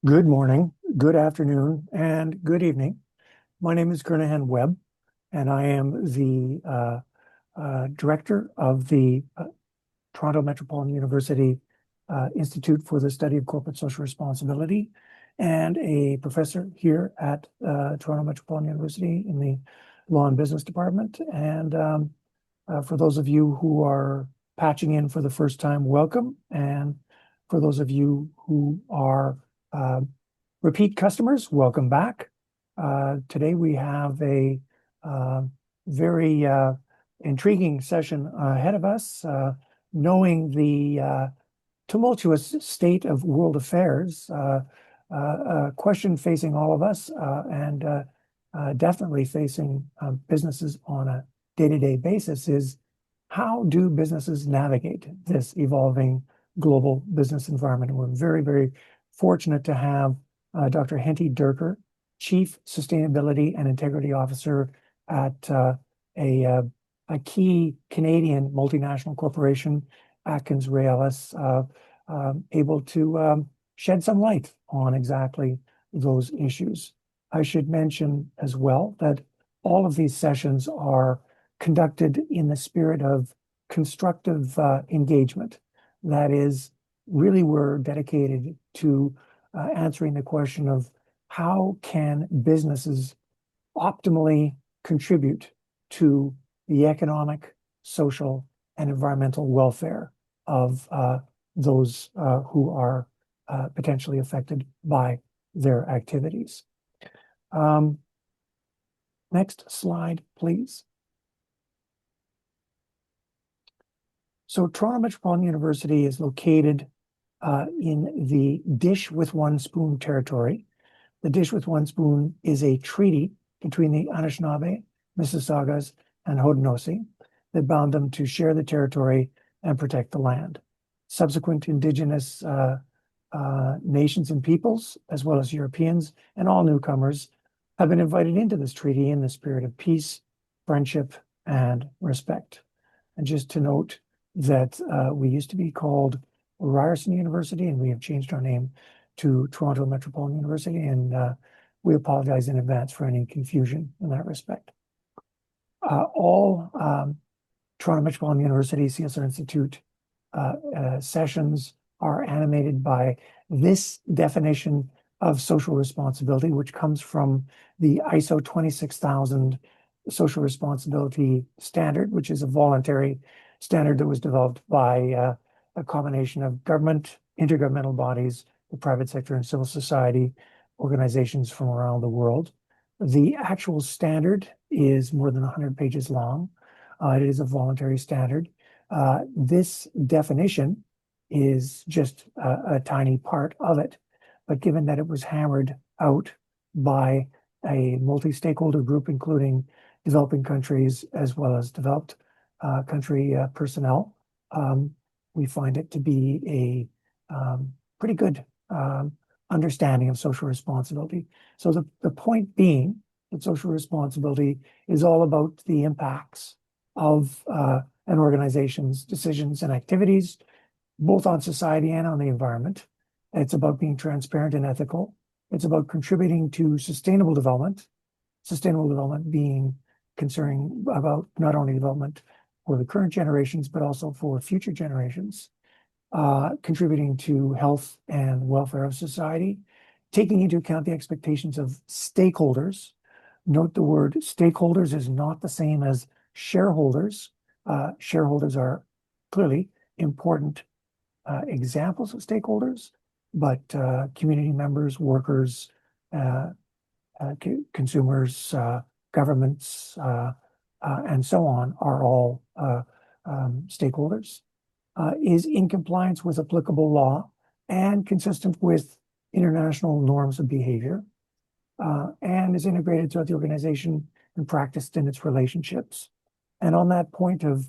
Good morning, good afternoon, and good evening. My name is Kernahan Webb, and I am the director of the Toronto Metropolitan University Institute for the Study of Corporate Social Responsibility, and a professor here at Toronto Metropolitan University in the Law and Business Department. And for those of you who are patching in for the first time, welcome. And for those of you who are uh, repeat customers, welcome back. Today we have a very intriguing session ahead of us. Knowing the tumultuous state of world affairs, a question facing all of us and definitely facing businesses on a day-to-day basis is, how do businesses navigate this evolving global business environment? And we're very, very fortunate to have Dr. Hentie Dirker, Chief Sustainability and Integrity Officer at a key Canadian multinational corporation, Atkins Realis, able to shed some light on exactly those issues. I should mention as well that all of these sessions are conducted in the spirit of constructive engagement. That is, really, we're dedicated to answering the question of how can businesses optimally contribute to the economic, social, and environmental welfare of those who are potentially affected by their activities. Next slide, please. So Toronto Metropolitan University is located in the Dish with One Spoon territory. The Dish with One Spoon is a treaty between the Anishinaabe, Mississaugas, and Haudenosaunee that bound them to share the territory and protect the land. Subsequent Indigenous nations and peoples, as well as Europeans and all newcomers, have been invited into this treaty in the spirit of peace, friendship, and respect. And just to note that we used to be called Ryerson University, and we have changed our name to Toronto Metropolitan University, and we apologize in advance for any confusion in that respect. All Toronto Metropolitan University CSR Institute sessions are animated by this definition of social responsibility, which comes from the ISO 26000 social responsibility standard, which is a voluntary standard that was developed by a combination of government, intergovernmental bodies, the private sector, and civil society organizations from around the world. The actual standard is more than 100 pages long. It is a voluntary standard. This definition is just a tiny part of it, but given that it was hammered out by a multi-stakeholder group, including developing countries as well as developed country personnel, we find it to be a pretty good understanding of social responsibility. So the point being that social responsibility is all about the impacts of an organization's decisions and activities, both on society and on the environment. It's about being transparent and ethical. It's about contributing to sustainable development being concerning about not only development for the current generations, but also for future generations, contributing to health and welfare of society, taking into account the expectations of stakeholders. Note the word stakeholders is not the same as shareholders. Shareholders are clearly important examples of stakeholders, but community members, workers, consumers, governments, and so on are all stakeholders, is in compliance with applicable law and consistent with international norms of behavior, and is integrated throughout the organization and practiced in its relationships. And on that point of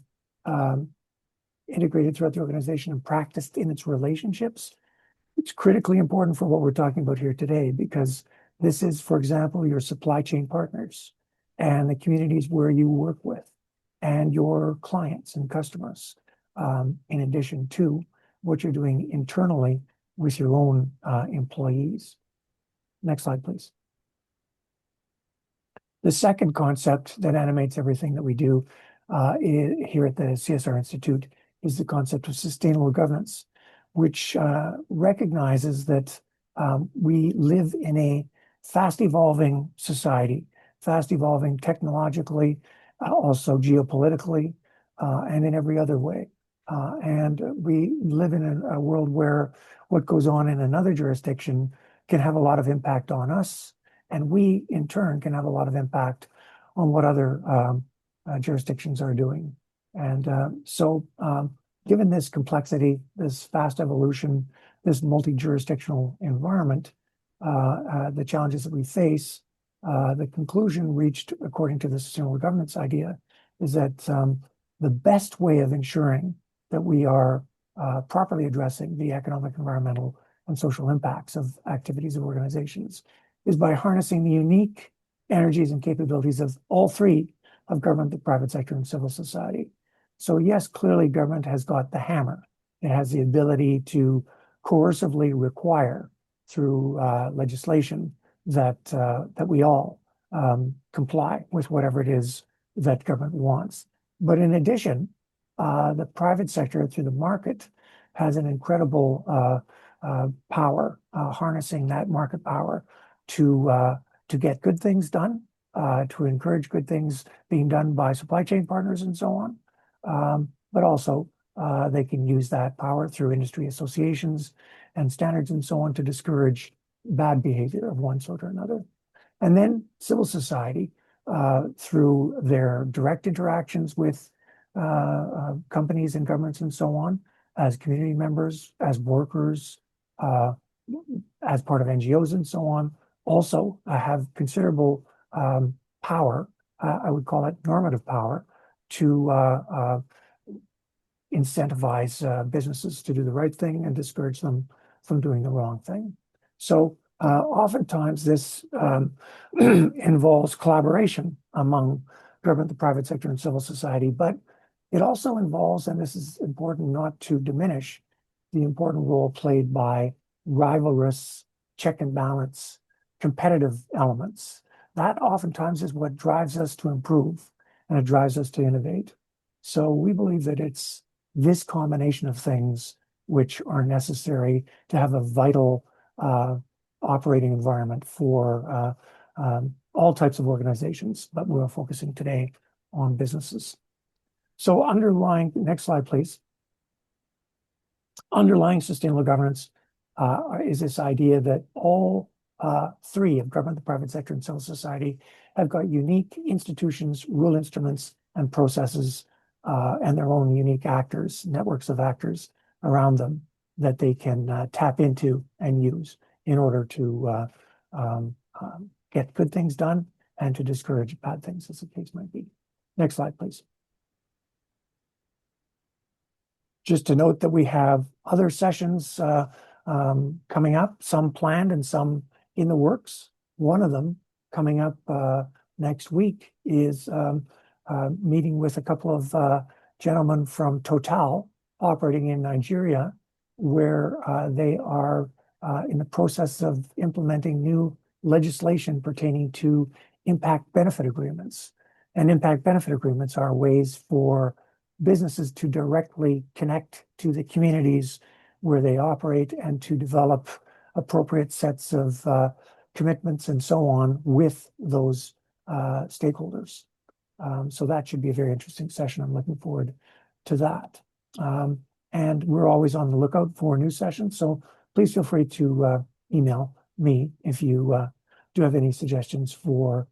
integrated throughout the organization and practiced in its relationships, it's critically important for what we're talking about here today, because this is, for example, your supply chain partners and the communities where you work with and your clients and customers, in addition to what you're doing internally with your own employees. Next slide, please. The second concept that animates everything that we do here at the CSR Institute is the concept of sustainable governance, which recognizes that we live in a fast evolving society, fast evolving technologically, also geopolitically, and in every other way. And we live in a world where what goes on in another jurisdiction can have a lot of impact on us, and we in turn can have a lot of impact on what other jurisdictions are doing. And so given this complexity, this fast evolution, this multi-jurisdictional environment, the challenges that we face, the conclusion reached according to the sustainable governance idea is that the best way of ensuring that we are properly addressing the economic, environmental, and social impacts of activities of organizations is by harnessing the unique energies and capabilities of all three of government, the private sector, and civil society. So yes, clearly government has got the hammer. It has the ability to coercively require through legislation that we all comply with whatever it is that government wants. But in addition, the private sector through the market has an incredible power, harnessing that market power to get good things done, to encourage good things being done by supply chain partners and so on. But also they can use that power through industry associations and standards and so on to discourage bad behavior of one sort or another. And then civil society, through their direct interactions with companies and governments and so on, as community members, as workers, as part of NGOs and so on, also have considerable power, I would call it normative power, to incentivize businesses to do the right thing and discourage them from doing the wrong thing. So oftentimes this involves collaboration among government, the private sector, and civil society, but it also involves, and this is important not to diminish, the important role played by rivalrous, check and balance, competitive elements. That oftentimes is what drives us to improve, and it drives us to innovate. So we believe that it's this combination of things which are necessary to have a vital operating environment for all types of organizations, but we're focusing today on businesses. So underlying, next slide, please. Underlying sustainable governance is this idea that all three of government, the private sector, and civil society have got unique institutions, rule instruments, and processes, and their own unique actors, networks of actors around them that they can tap into and use in order to get good things done and to discourage bad things, as the case might be. Next slide, please. Just to note that we have other sessions coming up, some planned and some in the works. One of them coming up next week is meeting with a couple of gentlemen from Total operating in Nigeria, where they are in the process of implementing new legislation pertaining to impact benefit agreements. And impact benefit agreements are ways for businesses to directly connect to the communities where they operate and to develop appropriate sets of commitments and so on with those stakeholders. So that should be a very interesting session. I'm looking forward to that. And we're always on the lookout for new sessions. So please feel free to email me if you do have any suggestions for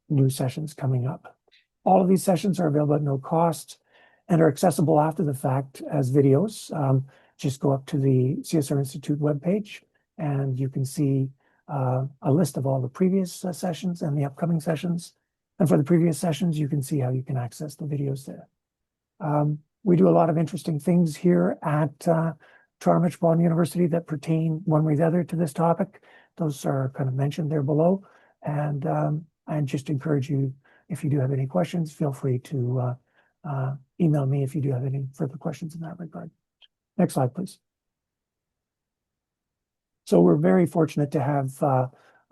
new sessions coming up. All of these sessions are available at no cost and are accessible after the fact as videos. Just go up to the CSR Institute webpage and you can see a list of all the previous sessions and the upcoming sessions. And for the previous sessions, you can see how you can access the videos there. We do a lot of interesting things here at Toronto Metropolitan University that pertain one way or the other to this topic. Those are kind of mentioned there below. And I just encourage you, if you do have any questions, feel free to email me if you do have any further questions in that regard. Next slide, please. So we're very fortunate to have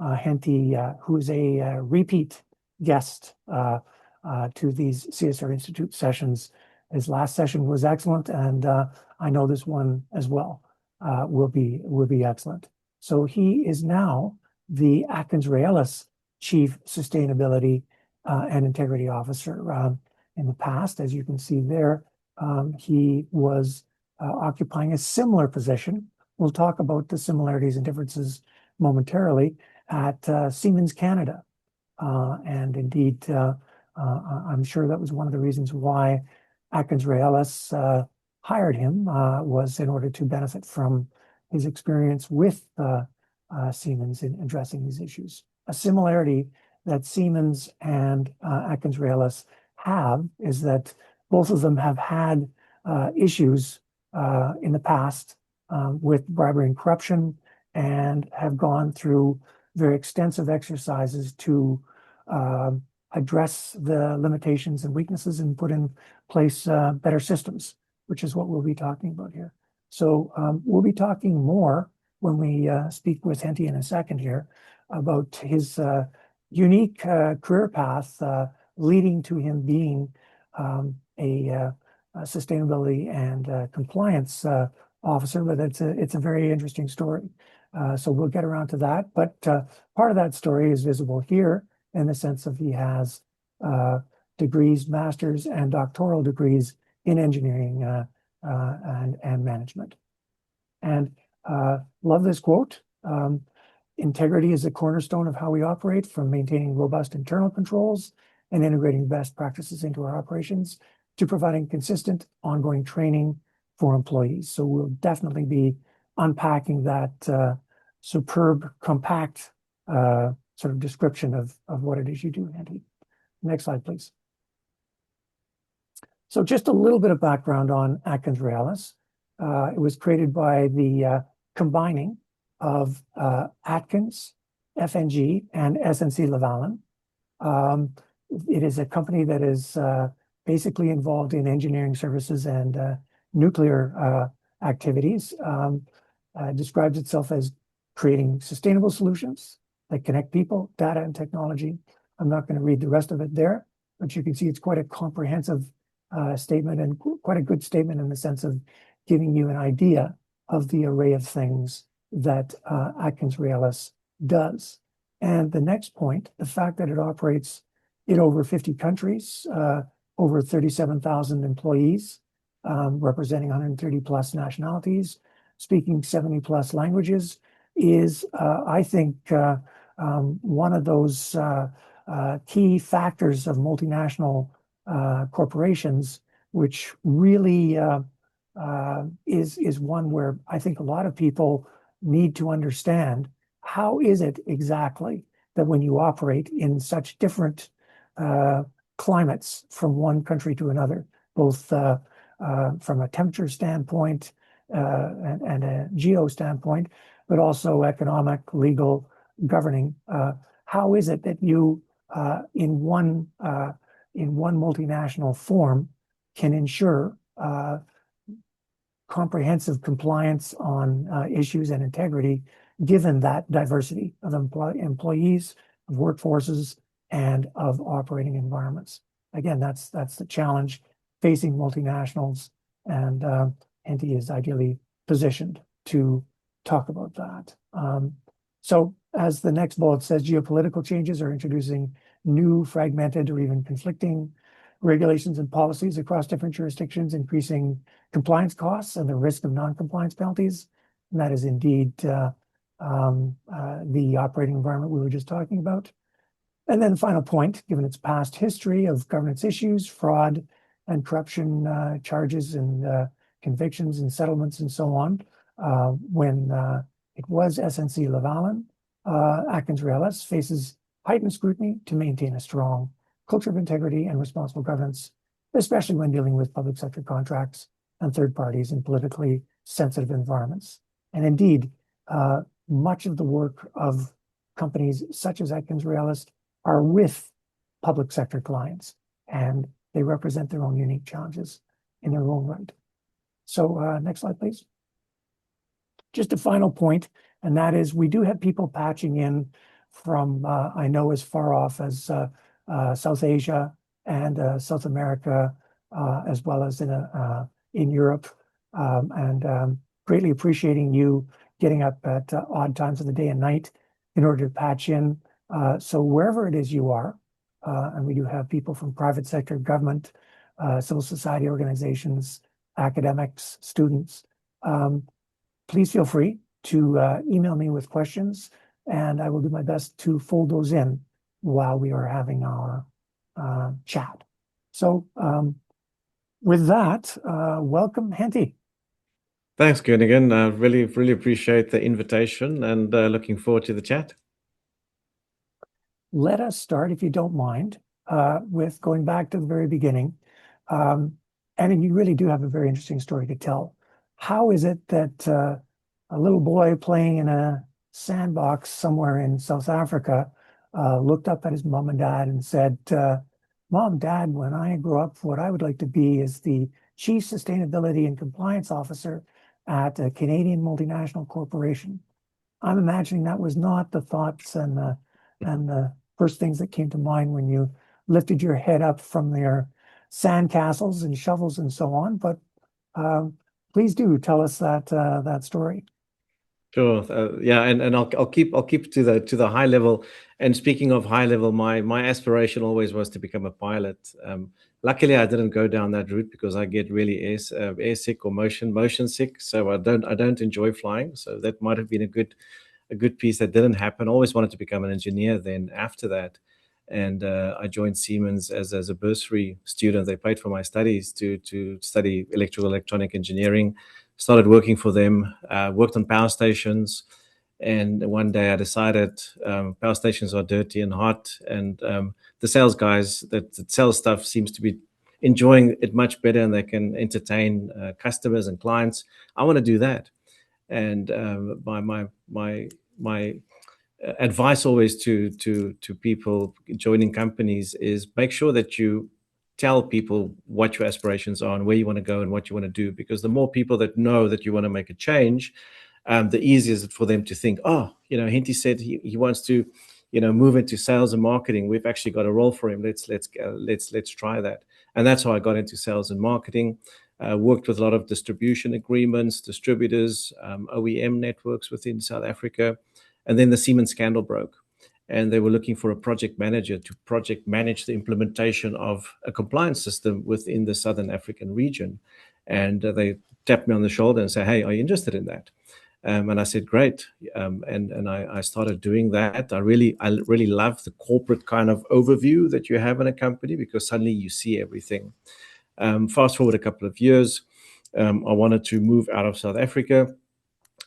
Hentie, who's a repeat guest to these CSR Institute sessions. His last session was excellent, and I know this one as well will be excellent. So he is now the Atkins-Raelis Chief Sustainability and Integrity Officer. In the past, as you can see there, he was occupying a similar position. We'll talk about the similarities and differences momentarily at Siemens Canada. And indeed, I'm sure that was one of the reasons why Atkins-Raelis hired him, was in order to benefit from his experience with Siemens in addressing these issues. A similarity that Siemens and Atkins-Raelis have is that both of them have had issues in the past with bribery and corruption, and have gone through very extensive exercises to address the limitations and weaknesses and put in place better systems, which is what we'll be talking about here. So we'll be talking more when we speak with Hentie in a second here about his unique career path leading to him being a sustainability and compliance officer, but it's a very interesting story. So we'll get around to that. But part of that story is visible here in the sense of he has degrees, master's and doctoral degrees in engineering and management. And love this quote. Integrity is a cornerstone of how we operate, from maintaining robust internal controls and integrating best practices into our operations to providing consistent ongoing training for employees. So we'll definitely be unpacking that superb, compact sort of description of what it is you do, Hentie. Next slide, please. So just a little bit of background on Atkins-Raelis. It was created by the combining of Atkins, FNG, and SNC-Lavalin. It is a company that is basically involved in engineering services and nuclear activities. Describes itself as creating sustainable solutions that connect people, data, and technology. I'm not going to read the rest of it there, but you can see it's quite a comprehensive statement, and quite a good statement in the sense of giving you an idea of the array of things that Atkins-Raelis does. And the next point, the fact that it operates in over 50 countries, over 37,000 employees, representing 130 plus nationalities, speaking 70 plus languages, is, I think, one of those key factors of multinational corporations, which really is one where I think a lot of people need to understand how is it exactly that when you operate in such different climates from one country to another, both from a temperature standpoint and a geo standpoint, but also economic, legal, governing. How is it that you, in one multinational form, can ensure comprehensive compliance on issues and integrity, given that diversity of employees, of workforces, and of operating environments? Again, that's the challenge facing multinationals, and Hentie is ideally positioned to talk about that. So as the next bullet says, geopolitical changes are introducing new, fragmented, or even conflicting regulations and policies across different jurisdictions, increasing compliance costs and the risk of non-compliance penalties. And that is indeed the operating environment we were just talking about. And then the final point, given its past history of governance issues, fraud and corruption charges and convictions and settlements and so on, when it was SNC-Lavalin, Atkins-Raelis faces heightened scrutiny to maintain a strong culture of integrity and responsible governance, especially when dealing with public sector contracts and third parties in politically sensitive environments. And indeed, much of the work of companies such as Atkins-Raelis are with public sector clients, and they represent their own unique challenges in their own right. So next slide, please. Just a final point, and that is we do have people patching in from, I know, as far off as South Asia and South America, as well as in Europe, and greatly appreciating you getting up at odd times of the day and night in order to patch in. So wherever it is you are, and we do have people from private sector, government, civil society organizations, academics, students, please feel free to email me with questions, and I will do my best to fold those in while we are having our chat. So with that, welcome, Hentie. Thanks, Gunnigan. I really appreciate the invitation and looking forward to the chat. Let us start, if you don't mind, with going back to the very beginning. And you really do have a very interesting story to tell. How is it that a little boy playing in a sandbox somewhere in South Africa looked up at his mom and dad and said, Mom, Dad, when I grow up, what I would like to be is the Chief Sustainability and Compliance Officer at a Canadian multinational corporation? I'm imagining that was not the thoughts and the first things that came to mind when you lifted your head up from your sandcastles and shovels and so on. But please do tell us that story. Sure. Yeah, and I'll keep to the high level. And speaking of high level, my aspiration always was to become a pilot. Luckily, I didn't go down that route because I get really air sick or motion sick. So I don't enjoy flying. So that might have been a good piece that didn't happen. I always wanted to become an engineer then after that. And I joined Siemens as a bursary student. They paid for my studies to study electronic engineering. Started working for them, worked on power stations. And one day I decided power stations are dirty and hot. And the sales guys that sell stuff seems to be enjoying it much better, and they can entertain customers and clients. I want to do that. And my advice always to people joining companies is make sure that you tell people what your aspirations are and where you want to go and what you want to do, because the more people that know that you want to make a change, the easier is it for them to think, oh, Hentie said he wants to move into sales and marketing. We've actually got a role for him. Let's try that. And that's how I got into sales and marketing. Worked with a lot of distribution agreements, distributors, OEM networks within South Africa. And then the Siemens scandal broke, and they were looking for a project manager to project manage the implementation of a compliance system within the Southern African region. And they tapped me on the shoulder and said, hey, are you interested in that? And I said, great. And I started doing that. I really love the corporate kind of overview that you have in a company, because suddenly you see everything. Fast forward a couple of years, I wanted to move out of South Africa.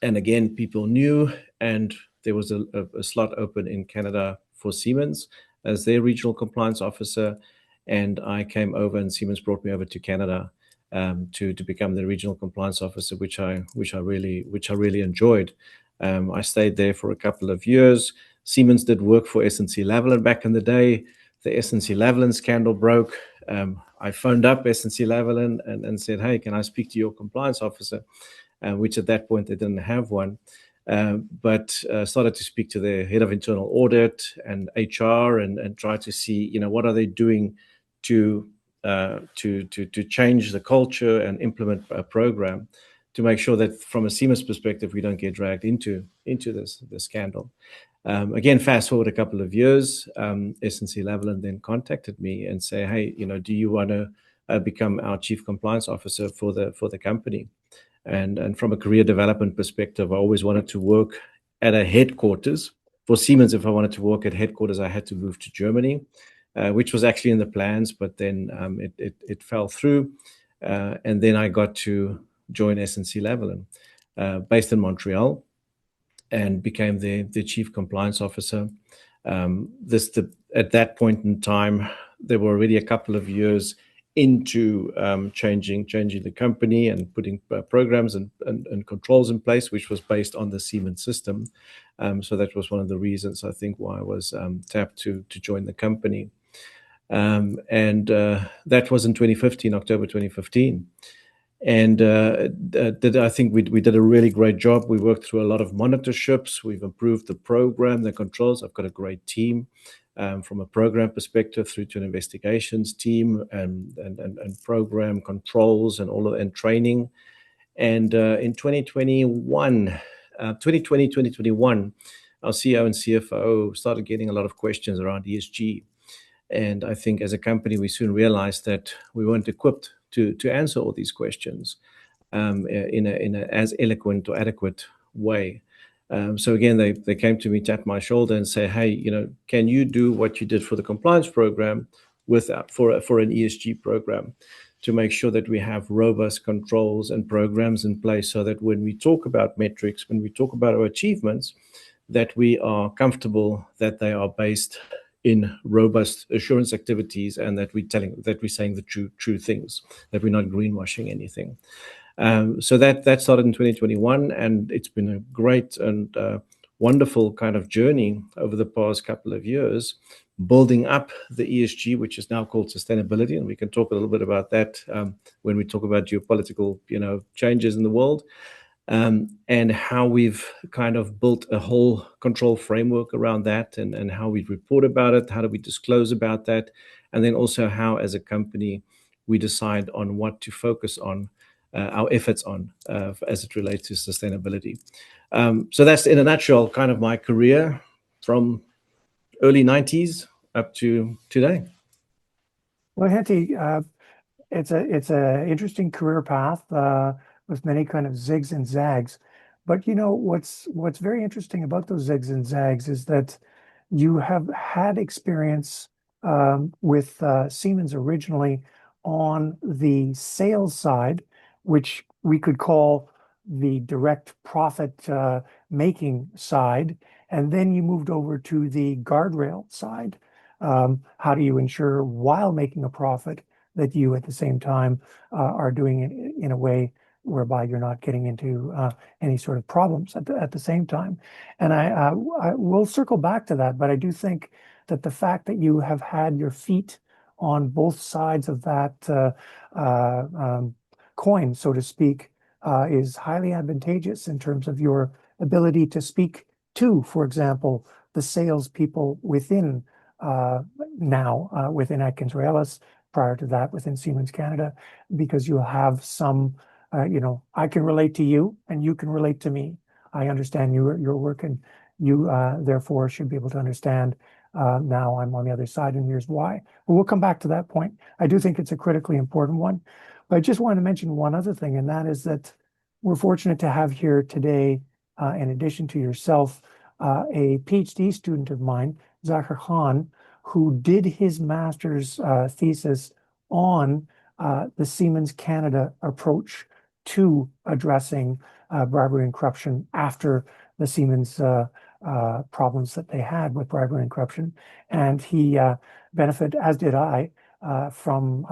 And again, people knew, and there was a slot open in Canada for Siemens as their regional compliance officer. And I came over, and Siemens brought me over to Canada to become the regional compliance officer, which I really enjoyed. I stayed there for a couple of years. Siemens did work for SNC-Lavalin back in the day. The SNC-Lavalin scandal broke. I phoned up SNC-Lavalin and said, hey, can I speak to your compliance officer? Which at that point they didn't have one. But started to speak to their head of internal audit and HR and try to see, what are they doing to change the culture and implement a program to make sure that from a Siemens perspective we don't get dragged into this scandal. Again, fast forward a couple of years, SNC-Lavalin then contacted me and say, hey, do you want to become our chief compliance officer for the company? And from a career development perspective, I always wanted to work at a headquarters. For Siemens, if I wanted to work at headquarters, I had to move to Germany, which was actually in the plans, but then it fell through. And then I got to join SNC-Lavalin, based in Montreal, and became the chief compliance officer. At that point in time, there were already a couple of years into changing the company and putting programs and controls in place, which was based on the Siemens system. So that was one of the reasons, I think, why I was tapped to join the company. And that was in October 2015. And I think we did a really great job. We worked through a lot of monitorships. We've improved the program, the controls. I've got a great team from a program perspective through to an investigations team and program controls and and training. And in 2021, our CEO and CFO started getting a lot of questions around ESG. And I think as a company, we soon realized that we weren't equipped to answer all these questions in a as eloquent or adequate way. So again, they came to me, tapped my shoulder, and say, "Hey, can you do what you did for the compliance program for an ESG program, to make sure that we have robust controls and programs in place, so that when we talk about metrics, when we talk about our achievements, that we are comfortable that they are based in robust assurance activities, and that we're saying the true things, that we're not greenwashing anything." So that started in 2021, and it's been a great and wonderful kind of journey over the past couple of years, building up the ESG, which is now called sustainability, and we can talk a little bit about that when we talk about geopolitical, changes in the world. And how we've kind of built a whole control framework around that, and how we report about it, how do we disclose about that, and then also how, as a company, we decide on what to focus on our efforts on as it relates to sustainability. So that's, in a nutshell, kind of my career from early 90s up to today. Well, Hentie, it's a interesting career path with many kind of zigs and zags. But what's very interesting about those zigs and zags is that you have had experience with Siemens originally on the sales side, which we could call the direct profit making side, and then you moved over to the guardrail side. How do you ensure, while making a profit, that you at the same time are doing it in a way whereby you're not getting into any sort of problems at the same time? And I will circle back to that, but I do think that the fact that you have had your feet on both sides of that coin, so to speak, is highly advantageous in terms of your ability to speak to, for example, the salespeople within within Atkins-Raillis, prior to that within Siemens Canada, because you have some, I can relate to you and you can relate to me. I understand your work, and you therefore should be able to understand now I'm on the other side, and here's why. But we'll come back to that point. I do think it's a critically important one. But I just wanted to mention one other thing, and that is that we're fortunate to have here today, in addition to yourself, a PhD student of mine, Zachar Khan, who did his master's thesis on the Siemens Canada approach to addressing bribery and corruption after the Siemens problems that they had with bribery and corruption. And he benefited, as did I, from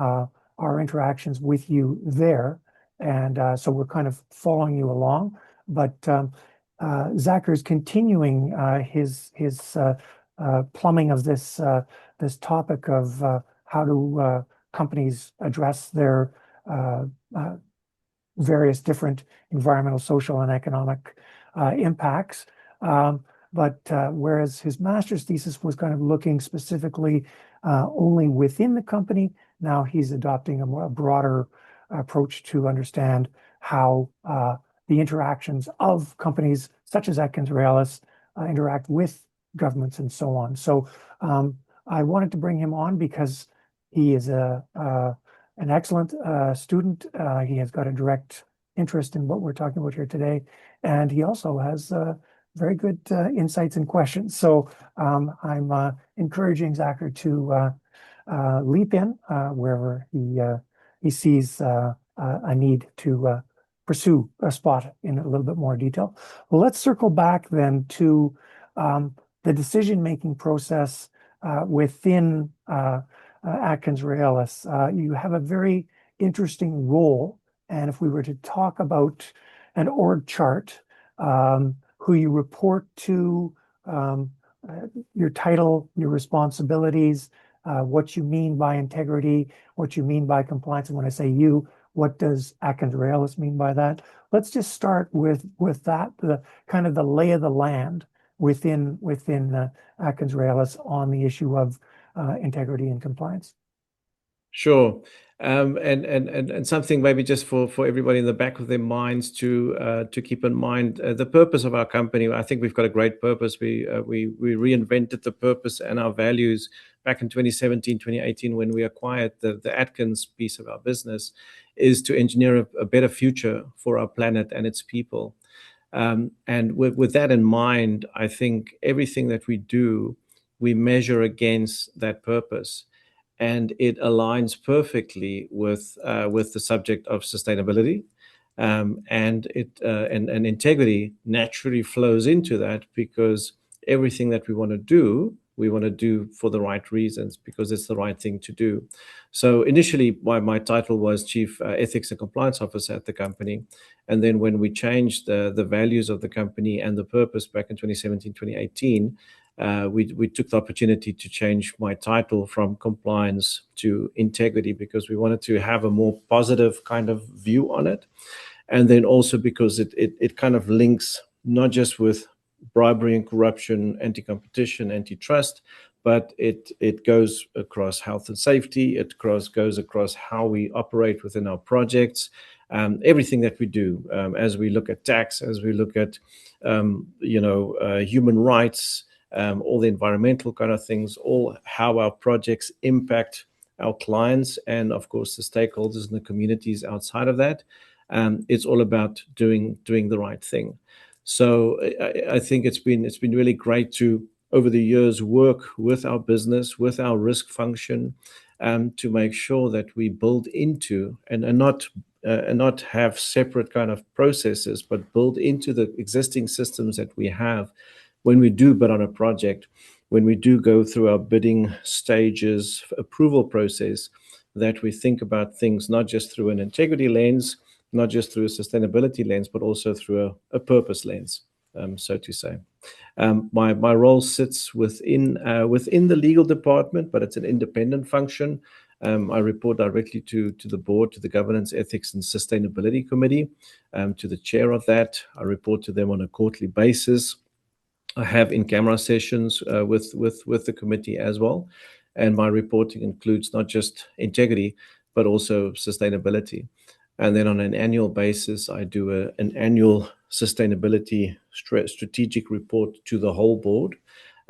our interactions with you there. And so we're kind of following you along. But Zachar is continuing his plumbing of this topic of how do companies address their various different environmental, social, and economic impacts. But whereas his master's thesis was kind of looking specifically only within the company, now he's adopting a more broader approach to understand how the interactions of companies such as Atkins-Raillis interact with governments and so on. So I wanted to bring him on because he is an excellent student. He has got a direct interest in what we're talking about here today, and he also has very good insights and questions. So I'm encouraging Zachar to leap in wherever he sees a need to pursue a spot in a little bit more detail. Well, let's circle back then to the decision-making process within Atkins-Raillis. You have a very interesting role, and if we were to talk about an org chart, who you report to, your title, your responsibilities, what you mean by integrity, what you mean by compliance. And when I say you, what does Atkins Realis mean by that? Let's just start with that, the kind of the lay of the land within Atkins Realis on the issue of integrity and compliance. Sure. And something maybe just for everybody in the back of their minds to keep in mind the purpose of our company. I think we've got a great purpose. We reinvented the purpose and our values back in 2017, 2018 when we acquired the Atkins piece of our business, is to engineer a better future for our planet and its people. And with that in mind, I think everything that we do, we measure against that purpose, and it aligns perfectly with the subject of sustainability, and integrity naturally flows into that because everything that we want to do, we want to do for the right reasons because it's the right thing to do. So initially, my title was Chief Ethics and Compliance Officer at the company, and then when we changed the values of the company and the purpose back in 2017, 2018. We took the opportunity to change my title from compliance to integrity because we wanted to have a more positive kind of view on it. And then also because it kind of links not just with bribery and corruption, anti-competition, antitrust, but it goes across health and safety. It goes across how we operate within our projects, everything that we do, as we look at tax, as we look at human rights, all the environmental kind of things, all how our projects impact our clients and, of course, the stakeholders in the communities outside of that. It's all about doing the right thing. So I think it's been really great to, over the years, work with our business, with our risk function, to make sure that we build into and not have separate kind of processes, but build into the existing systems that we have when we do bid on a project, when we do go through our bidding stages, approval process, that we think about things not just through an integrity lens, not just through a sustainability lens, but also through a purpose lens, so to say. My role sits within the legal department, but it's an independent function. I report directly to the board, to the Governance, Ethics, and Sustainability Committee, to the chair of that. I report to them on a quarterly basis. I have in-camera sessions with the committee as well, and my reporting includes not just integrity but also sustainability. And then on an annual basis, I do an annual sustainability strategic report to the whole board,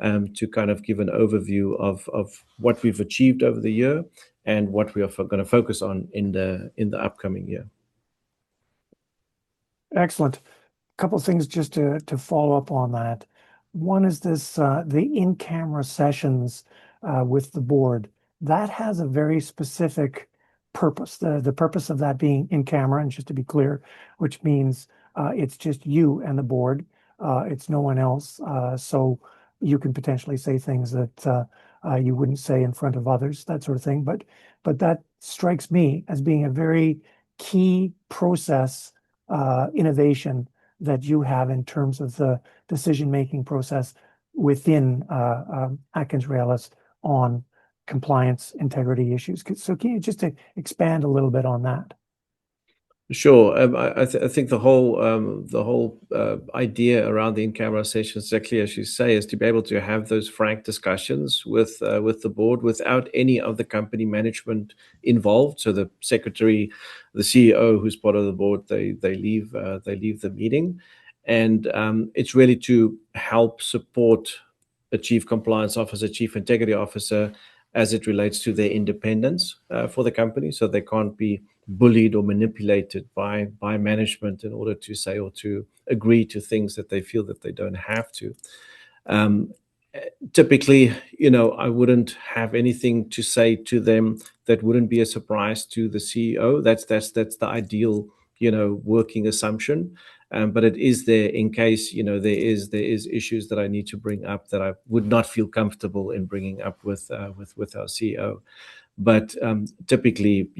to kind of give an overview of what we've achieved over the year and what we are going to focus on in the upcoming year. Excellent. Couple of things just to follow up on that. One is this the in-camera sessions with the board. That has a very specific purpose. The purpose of that being in camera, and just to be clear, which means it's just you and the board. It's no one else. So you can potentially say things that you wouldn't say in front of others, that sort of thing. But that strikes me as being a very key process innovation that you have in terms of the decision-making process within Atkins Realis on compliance integrity issues. So can you just expand a little bit on that? Sure. I think the whole idea around the in-camera sessions, exactly as you say, is to be able to have those frank discussions with the board without any of the company management involved. So the secretary, the CEO, who's part of the board, they leave the meeting, and it's really to help support a chief compliance officer, chief integrity officer, as it relates to their independence for the company, so they can't be bullied or manipulated by management in order to say or to agree to things that they feel that they don't have to. Typically, I wouldn't have anything to say to them that wouldn't be a surprise to the CEO. That's the ideal, working assumption. But it is there in case, there is issues that I need to bring up that I would not feel comfortable in bringing up with our CEO. But typically,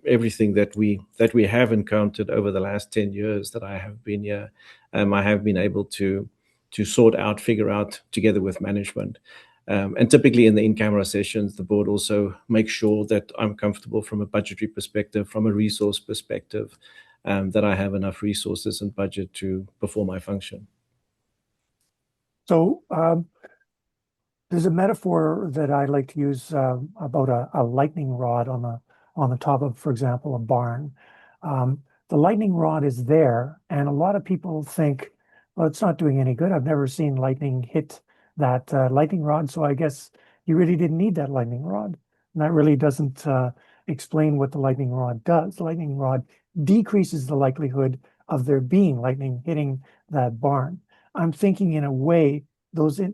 everything that we have encountered over the last 10 years that I have been here, I have been able to sort out, figure out together with management. And typically in the in-camera sessions, the board also makes sure that I'm comfortable from a budgetary perspective, from a resource perspective, that I have enough resources and budget to perform my function. So there's a metaphor that I like to use about a lightning rod on the top of, for example, a barn. The lightning rod is there, and a lot of people think, well, it's not doing any good. I've never seen lightning hit that lightning rod, so I guess you really didn't need that lightning rod. And that really doesn't explain what the lightning rod does. The lightning rod decreases the likelihood of there being lightning hitting that barn. I'm thinking in a way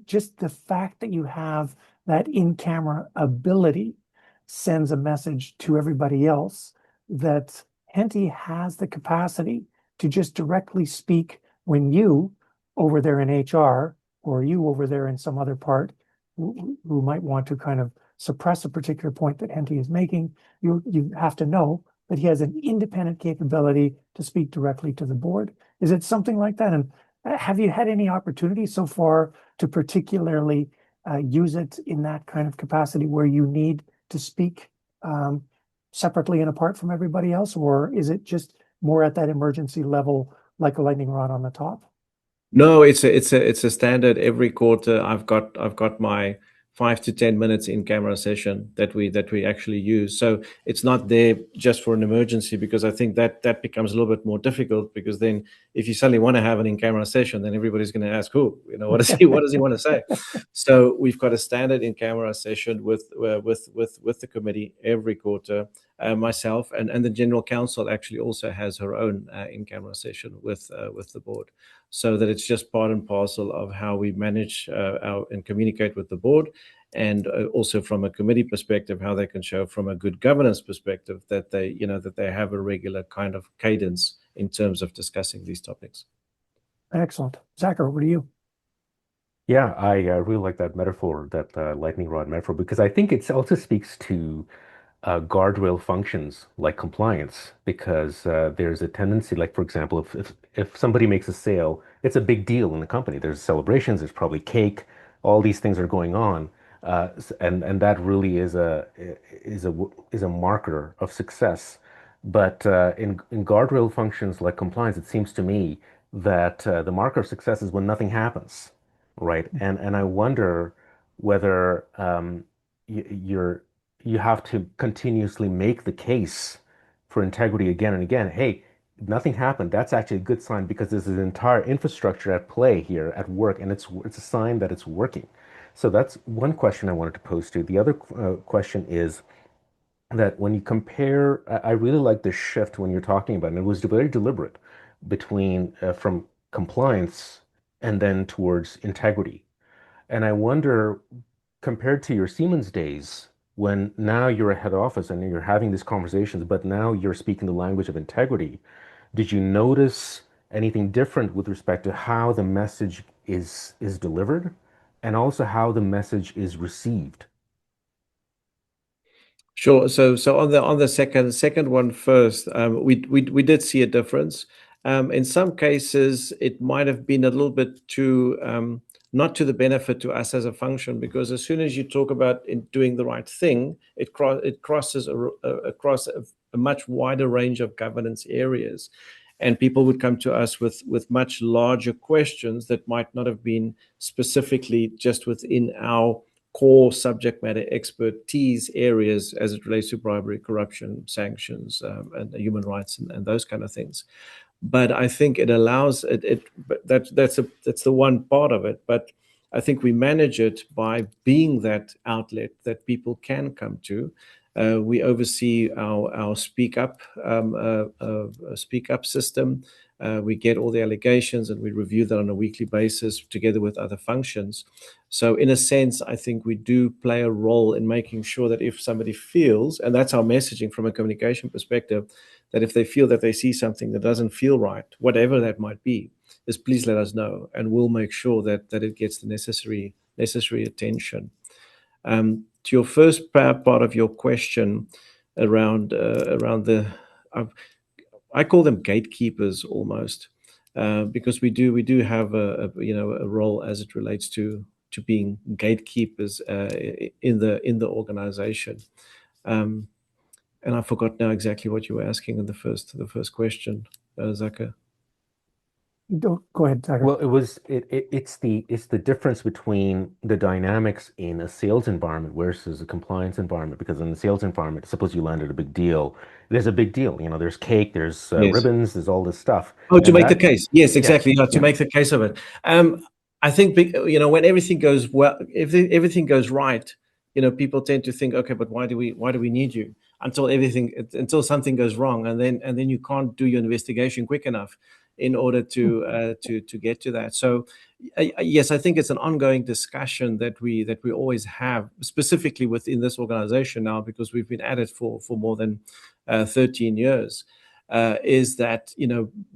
just the fact that you have that in-camera ability sends a message to everybody else that Hentie has the capacity to just directly speak when you over there in HR or you over there in some other part who might want to kind of suppress a particular point that Hentie is making, you have to know that he has an independent capability to speak directly to the board. Is it something like that? And have you had any opportunity so far to particularly use it in that kind of capacity where you need to speak separately and apart from everybody else? Or is it just more at that emergency level, like a lightning rod on the top? No, it's a standard every quarter. I've got my 5 to 10 minutes in camera session that we actually use. So it's not there just for an emergency, because I think that becomes a little bit more difficult, because then if you suddenly want to have an in camera session, then everybody's going to ask, who, what does he want to say? So we've got a standard in camera session with the committee every quarter. Myself and the general counsel actually also has her own in camera session with the board, so that it's just part and parcel of how we manage and communicate with the board, and also from a committee perspective, how they can show from a good governance perspective that they have a regular kind of cadence in terms of discussing these topics. Excellent. Zachar, what do you? Yeah, I really like that metaphor, that lightning rod metaphor, because I think it also speaks to guardrail functions like compliance, because there's a tendency, like for example, if somebody makes a sale, it's a big deal in the company. There's celebrations, there's probably cake, all these things are going on, and that really is a marker of success. But in guardrail functions like compliance, it seems to me that the marker of success is when nothing happens, right? And I wonder whether you're you have to continuously make the case for integrity again and again. Hey, nothing happened. That's actually a good sign, because there's an entire infrastructure at play here at work, and it's a sign that it's working. So that's one question I wanted to pose to you. The other question is that when you compare, I really like the shift when you're talking about, and it was very deliberate, between from compliance and then towards integrity. And I wonder, compared to your Siemens days, when now you're a head office and you're having these conversations, but now you're speaking the language of integrity, did you notice anything different with respect to how the message is delivered, and also how the message is received? Sure. So on the second one first, we did see a difference. In some cases, it might have been a little bit too not to the benefit to us as a function, because as soon as you talk about doing the right thing, it crosses across a much wider range of governance areas, and people would come to us with much larger questions that might not have been specifically just within our core subject matter expertise areas as it relates to bribery, corruption, sanctions, and human rights, and those kind of things. But I think it allows it. That's the one part of it. But I think we manage it by being that outlet that people can come to. We oversee our speak up system. We get all the allegations and we review that on a weekly basis together with other functions. So in a sense, I think we do play a role in making sure that if somebody feels, and that's our messaging from a communication perspective, that if they feel that they see something that doesn't feel right, whatever that might be, is please let us know, and we'll make sure that it gets the necessary attention. To your first part of your question around the, I call them gatekeepers almost, because we do have a role as it relates to to being gatekeepers in the organization. And I forgot now exactly what you were asking in the first question, Zaka. Don't go ahead, Tucker. Well, it's the difference between the dynamics in a sales environment versus a compliance environment. Because in the sales environment, suppose you landed a big deal, there's a big deal. You know, there's cake, there's Yes. ribbons, there's all this stuff. Oh, to And make the that, case. Yes, yeah, exactly. Yeah, to yeah. make the case of it. I think, when everything goes well, if everything goes right, people tend to think, okay, but why do we need you until something goes wrong, and then you can't do your investigation quick enough in order to get to that. So, yes, I think it's an ongoing discussion that we always have, specifically within this organization now, because we've been at it for more than 13 years. Is that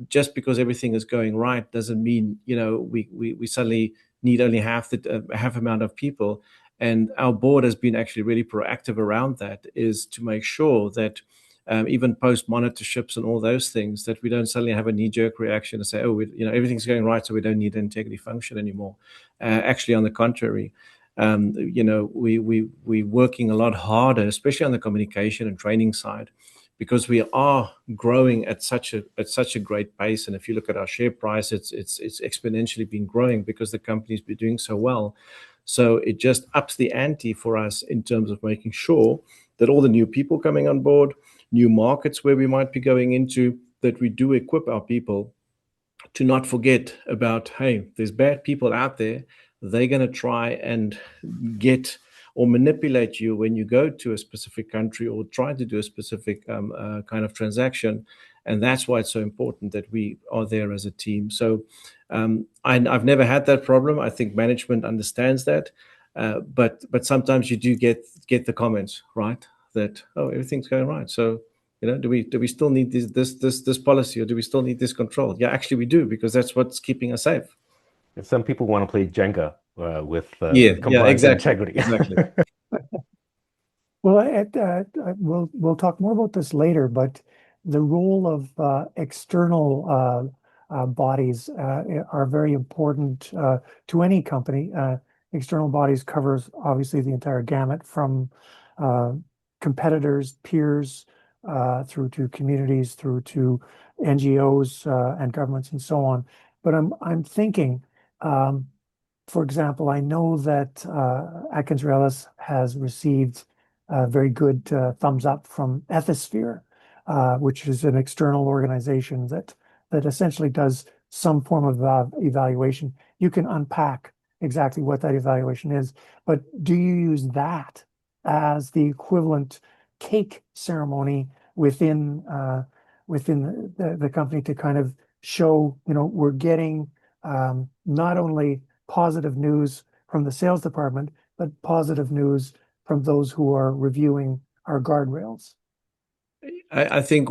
just because everything is going right doesn't mean we suddenly need only half amount of people. And our board has been actually really proactive around that, is to make sure that even post monitorships and all those things, that we don't suddenly have a knee-jerk reaction and say, oh, everything's going right, so we don't need an integrity function anymore. Actually, on the contrary, we're working a lot harder, especially on the communication and training side, because we are growing at such a great pace. And if you look at our share price, it's exponentially been growing because the company's been doing so well. So it just ups the ante for us in terms of making sure that all the new people coming on board, new markets where we might be going into, that we do equip our people to not forget about, hey, there's bad people out there. They're going to try and get or manipulate you when you go to a specific country or try to do a specific kind of transaction. And that's why it's so important that we are there as a team. So I've never had that problem. I think management understands that. But sometimes you do get the comments, right, that, oh, everything's going right. So, do we still need this policy, or do we still need this control? Yeah, actually we do, because that's what's keeping us safe. And some people want to play Jenga with Yeah, compliance and exactly, integrity. exactly. Well, we'll talk more about this later, but the role of external bodies are very important to any company. External bodies covers obviously the entire gamut, from competitors, peers, through to communities, through to NGOs and governments, and so on. But I'm thinking. For example, I know that Atkins Relis has received a very good thumbs up from Ethisphere, which is an external organization that essentially does some form of evaluation. You can unpack exactly what that evaluation is, but do you use that as the equivalent cake ceremony within the company to kind of show, we're getting not only positive news from the sales department, but positive news from those who are reviewing our guardrails? I think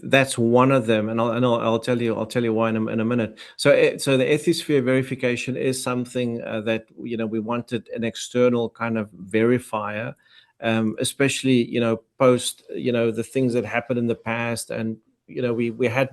that's one of them, and I'll tell you why in a minute. So the Ethisphere verification is something that we wanted an external kind of verifier, especially post the things that happened in the past. And we had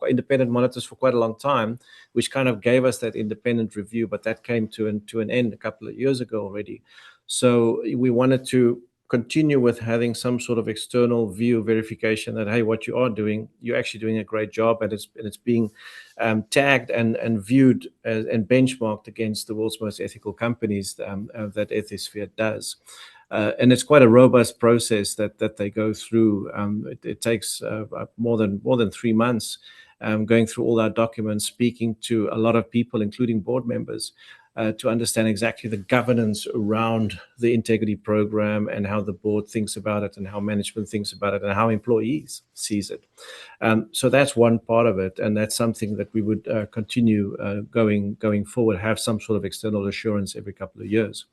independent monitors for quite a long time, which kind of gave us that independent review, but that came to an end a couple of years ago already. So we wanted to continue with having some sort of external view verification that, hey, what you are doing, you're actually doing a great job, and it's being tagged and viewed and benchmarked against the world's most ethical companies that Ethisphere does. And it's quite a robust process that they go through. It takes more than 3 months, going through all our documents, speaking to a lot of people, including board members, to understand exactly the governance around the integrity program, and how the board thinks about it, and how management thinks about it, and how employees sees it. So that's one part of it, and that's something that we would continue going forward, have some sort of external assurance every couple of years.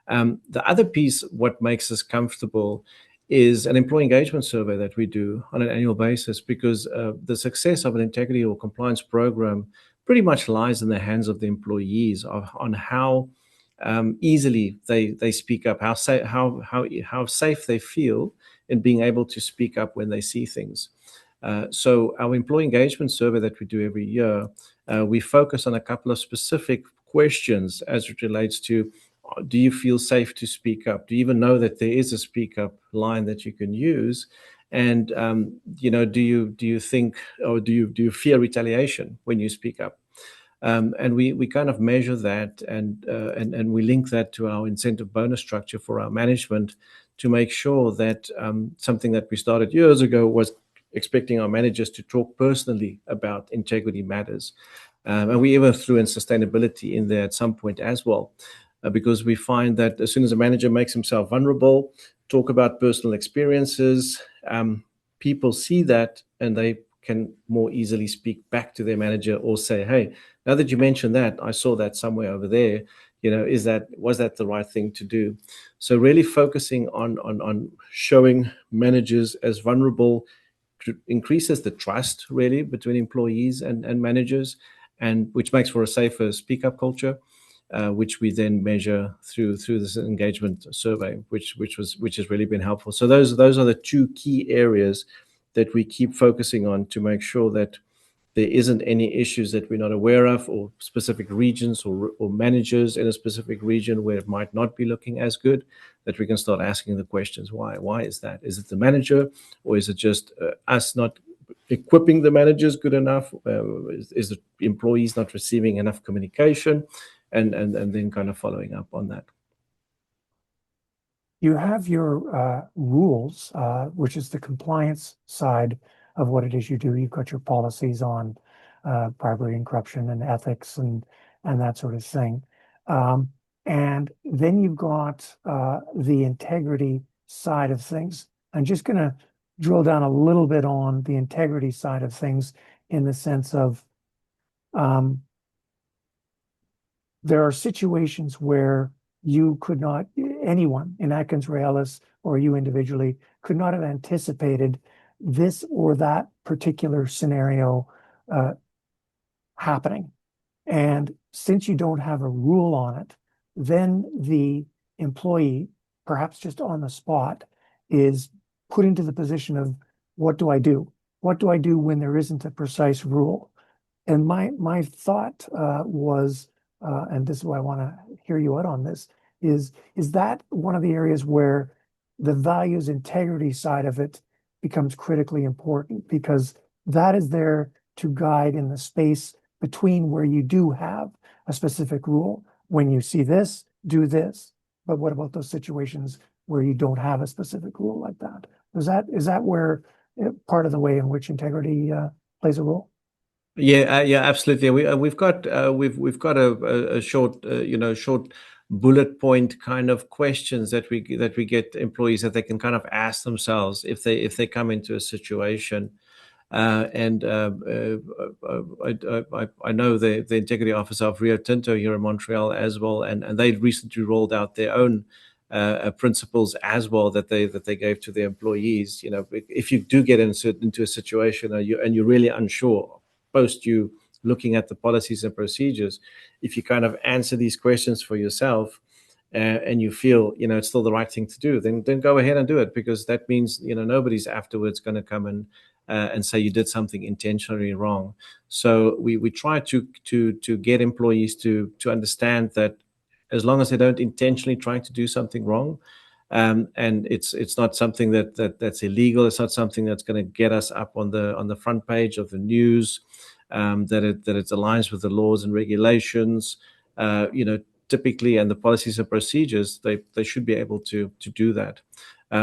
The other piece, what makes us comfortable, is an employee engagement survey that we do on an annual basis, because the success of an integrity or compliance program pretty much lies in the hands of the employees on how easily they speak up, how safe they feel in being able to speak up when they see things. So our employee engagement survey that we do every year, we focus on a couple of specific questions as it relates to, do you feel safe to speak up? Do you even know that there is a speak up line that you can use? And do you think, or do you fear retaliation when you speak up? And we kind of measure that, and we link that to our incentive bonus structure for our management to make sure that something that we started years ago was expecting our managers to talk personally about integrity matters. And we even threw in sustainability in there at some point as well, because we find that as soon as a manager makes himself vulnerable, talk about personal experiences, people see that and they can more easily speak back to their manager or say, hey, now that you mentioned that, I saw that somewhere over there. Was that the right thing to do? So really focusing on showing managers as vulnerable increases the trust really between employees and managers, and which makes for a safer speak up culture, which we then measure through this engagement survey, which has really been helpful. So those are the two key areas that we keep focusing on to make sure that there isn't any issues that we're not aware of, or specific regions or managers in a specific region where it might not be looking as good, that we can start asking the questions, why is that? Is it the manager, or is it just us not equipping the managers good enough? Is the employees not receiving enough communication? And then kind of following up on that. You have your rules, which is the compliance side of what it is you do. You've got your policies on bribery and corruption and ethics and that sort of thing. And then you've got the integrity side of things. I'm just going to drill down a little bit on the integrity side of things in the sense of there are situations where you could not, anyone in Atkins Realis or you individually could not have anticipated this or that particular scenario happening. And since you don't have a rule on it, then the employee, perhaps just on the spot, is put into the position of, what do I do? What do I do when there isn't a precise rule? And my thought was, and this is why I want to hear you out on this, is that one of the areas where the values integrity side of it becomes critically important, because that is there to guide in the space between where you do have a specific rule. When you see this, do this. But what about those situations where you don't have a specific rule like that? Is that where part of the way in which integrity plays a role? Yeah, absolutely. We've got a short short bullet point kind of questions that we get employees that they can kind of ask themselves if they come into a situation. And I know the integrity office of Rio Tinto here in Montreal as well, and they recently rolled out their own principles as well that they gave to their employees. If you do get into a situation and you're really unsure, post you looking at the policies and procedures, if you kind of answer these questions for yourself, and you feel it's still the right thing to do, then go ahead and do it, because that means nobody's afterwards going to come and say you did something intentionally wrong. So we try to get employees to understand that as long as they don't intentionally try to do something wrong, and it's not something that's illegal, it's not something that's going to get us up on the front page of the news, that it aligns with the laws and regulations, typically, and the policies and procedures, they should be able to do that.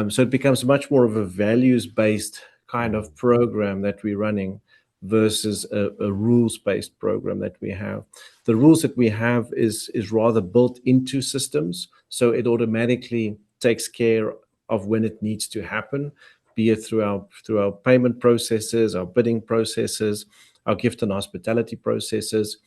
So it becomes much more of a values-based kind of program that we're running versus a rules-based program that we have. The rules that we have is rather built into systems, so it automatically takes care of when it needs to happen, be it through our payment processes, our bidding processes, our gift and hospitality processes.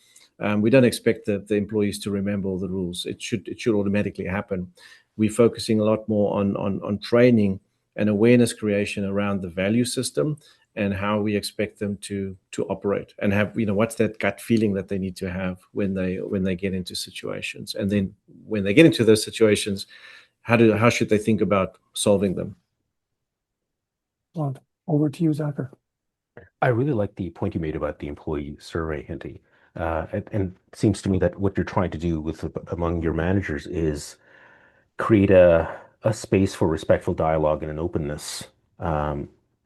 We don't expect the employees to remember all the rules. It should automatically happen. We're focusing a lot more on training and awareness creation around the value system and how we expect them to operate, and have what's that gut feeling that they need to have when they get into situations, and then when they get into those situations, how should they think about solving them. Over to you, Zucker. I really like the point you made about the employee survey, Hentie. And it seems to me that what you're trying to do with among your managers is create a space for respectful dialogue and an openness.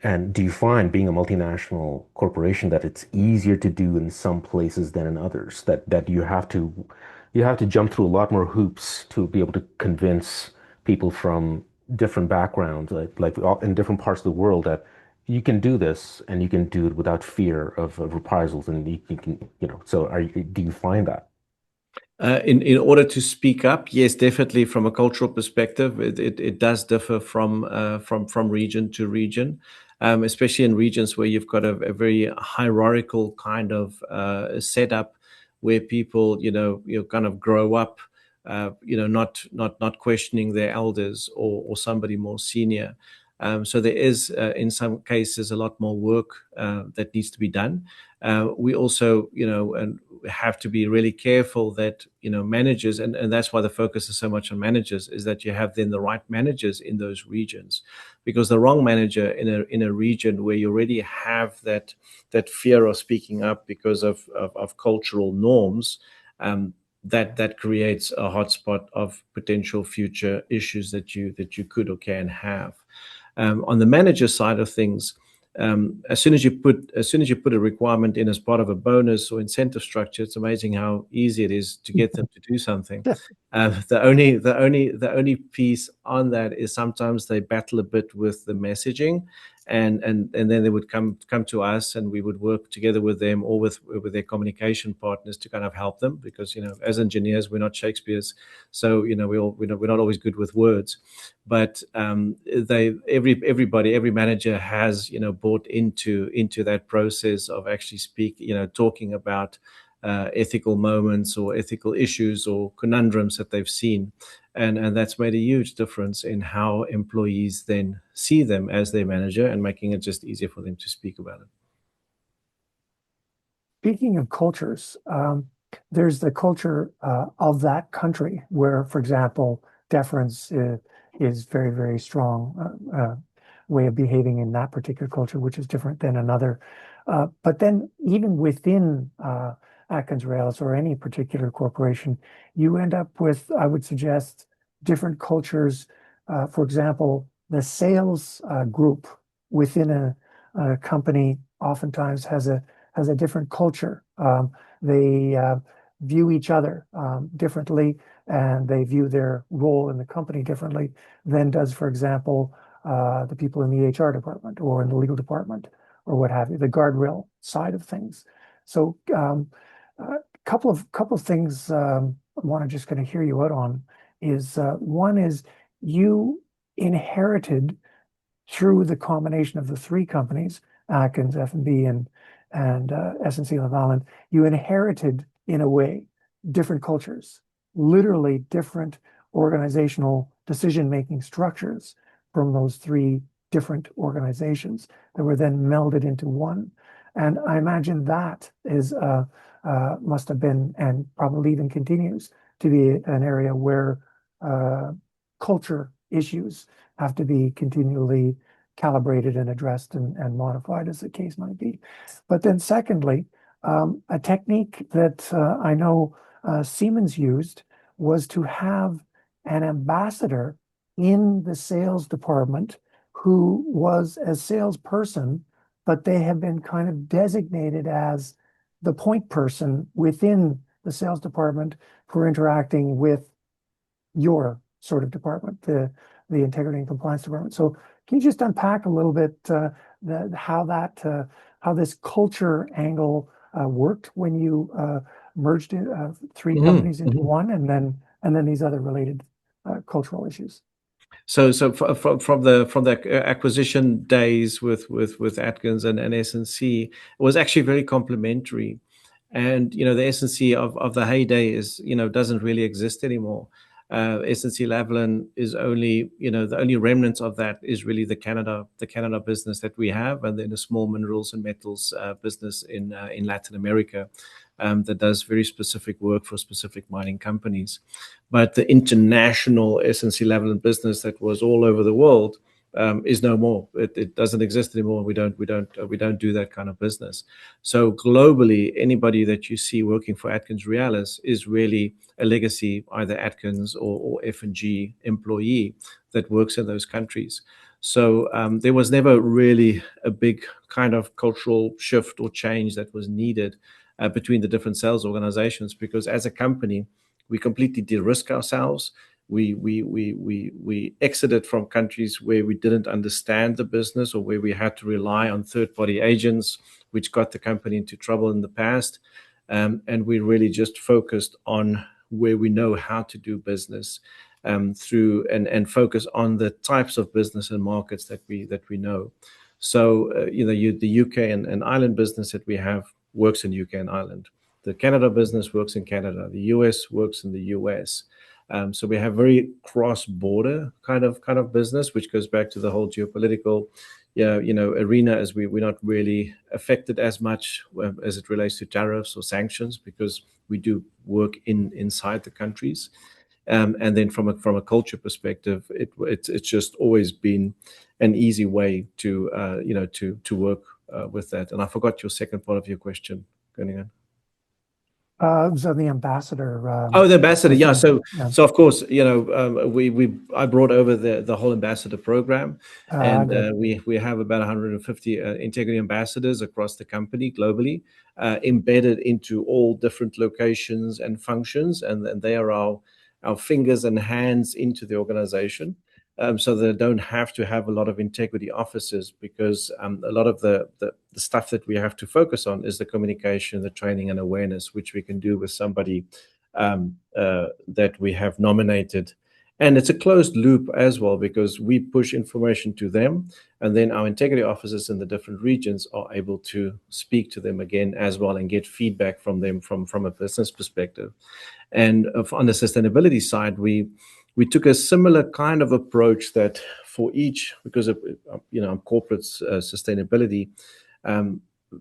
And do you find being a multinational corporation that it's easier to do in some places than in others? That you have to jump through a lot more hoops to be able to convince people from different backgrounds, in different parts of the world, that you can do this and you can do it without fear of reprisals, and you can, So, do you find that? In order to speak up, yes, definitely from a cultural perspective, it does differ from region to region, especially in regions where you've got a very hierarchical kind of setup, where people, you kind of grow up, not questioning their elders or somebody more senior. So there is, in some cases, a lot more work that needs to be done. We also, and have to be really careful that, managers, and that's why the focus is so much on managers, is that you have then the right managers in those regions, because the wrong manager in a region where you already have that fear of speaking up because of cultural norms, that creates a hotspot of potential future issues that you could or can have. On the manager side of things, as soon as you put a requirement in as part of a bonus or incentive structure, it's amazing how easy it is to get them to do something. Yes. The only piece on that is sometimes they battle a bit with the messaging, and then they would come to us, and we would work together with them or with their communication partners to kind of help them, because as engineers, we're not Shakespeare's, so we're not always good with words. But every manager has bought into that process of actually talking about ethical moments or ethical issues or conundrums that they've seen, and that's made a huge difference in how employees then see them as their manager, and making it just easier for them to speak about it. Speaking of cultures, there's the culture of that country where, for example, deference is very, very strong way of behaving in that particular culture, which is different than another. But then even within Atkins Rails or any particular corporation, you end up with, I would suggest, different cultures. For example, the sales group within a company oftentimes has a different culture. They view each other differently, and they view their role in the company differently than does, for example, the people in the HR department or in the legal department or what have you, the guardrail side of things. So a couple of things I want to just kind of hear you out on is one is you inherited through the combination of the three companies, Atkins, F&B, and SNC Lavalin, you inherited, in a way, different cultures, literally different organizational decision-making structures from those three different organizations that were then melded into one. And I imagine that is must have been, and probably even continues to be, an area where culture issues have to be continually calibrated and addressed and modified, as the case might be. But then secondly, a technique that I know Siemens used was to have an ambassador in the sales department who was a salesperson, but they have been kind of designated as the point person within the sales department for interacting with your sort of department, the integrity and compliance department. So can you just unpack a little bit how this culture angle worked when you merged three companies into one, and then these other related cultural issues? So from the acquisition days with Atkins and SNC, it was actually very complementary. And the SNC of the heyday is doesn't really exist anymore. SNC Lavalin is only, the only remnants of that is really the Canada business that we have, and then a small minerals and metals business in Latin America that does very specific work for specific mining companies. But the international SNC Lavalin business that was all over the world is no more. It doesn't exist anymore. We don't do that kind of business. So globally, anybody that you see working for Atkins Realis is really a legacy, either Atkins or F&G employee that works in those countries. So there was never really a big kind of cultural shift or change that was needed between the different sales organizations, because as a company, we completely de-risk ourselves. We exited from countries where we didn't understand the business or where we had to rely on third-party agents, which got the company into trouble in the past. And we really just focused on where we know how to do business through and focus on the types of business and markets that we know. So the UK and Ireland business that we have works in UK and Ireland. The Canada business works in Canada. The US works in the US. So we have very cross-border kind of business, which goes back to the whole geopolitical, arena, as we're not really affected as much as it relates to tariffs or sanctions, because we do work inside the countries. And then from a culture perspective, it's just always been an easy way to work with that. And I forgot your second part of your question, Gunningham. So the ambassador. The ambassador, yeah. So Yeah. of course, I brought over the whole ambassador program, and we have about 150 integrity ambassadors across the company globally, embedded into all different locations and functions, and they are our fingers and hands into the organization. So they don't have to have a lot of integrity officers, because a lot of the stuff that we have to focus on is the communication, the training and awareness, which we can do with somebody that we have nominated. And it's a closed loop as well, because we push information to them, and then our integrity officers in the different regions are able to speak to them again as well and get feedback from them from a business perspective. And on the sustainability side, we took a similar kind of approach that for each, because of corporate sustainability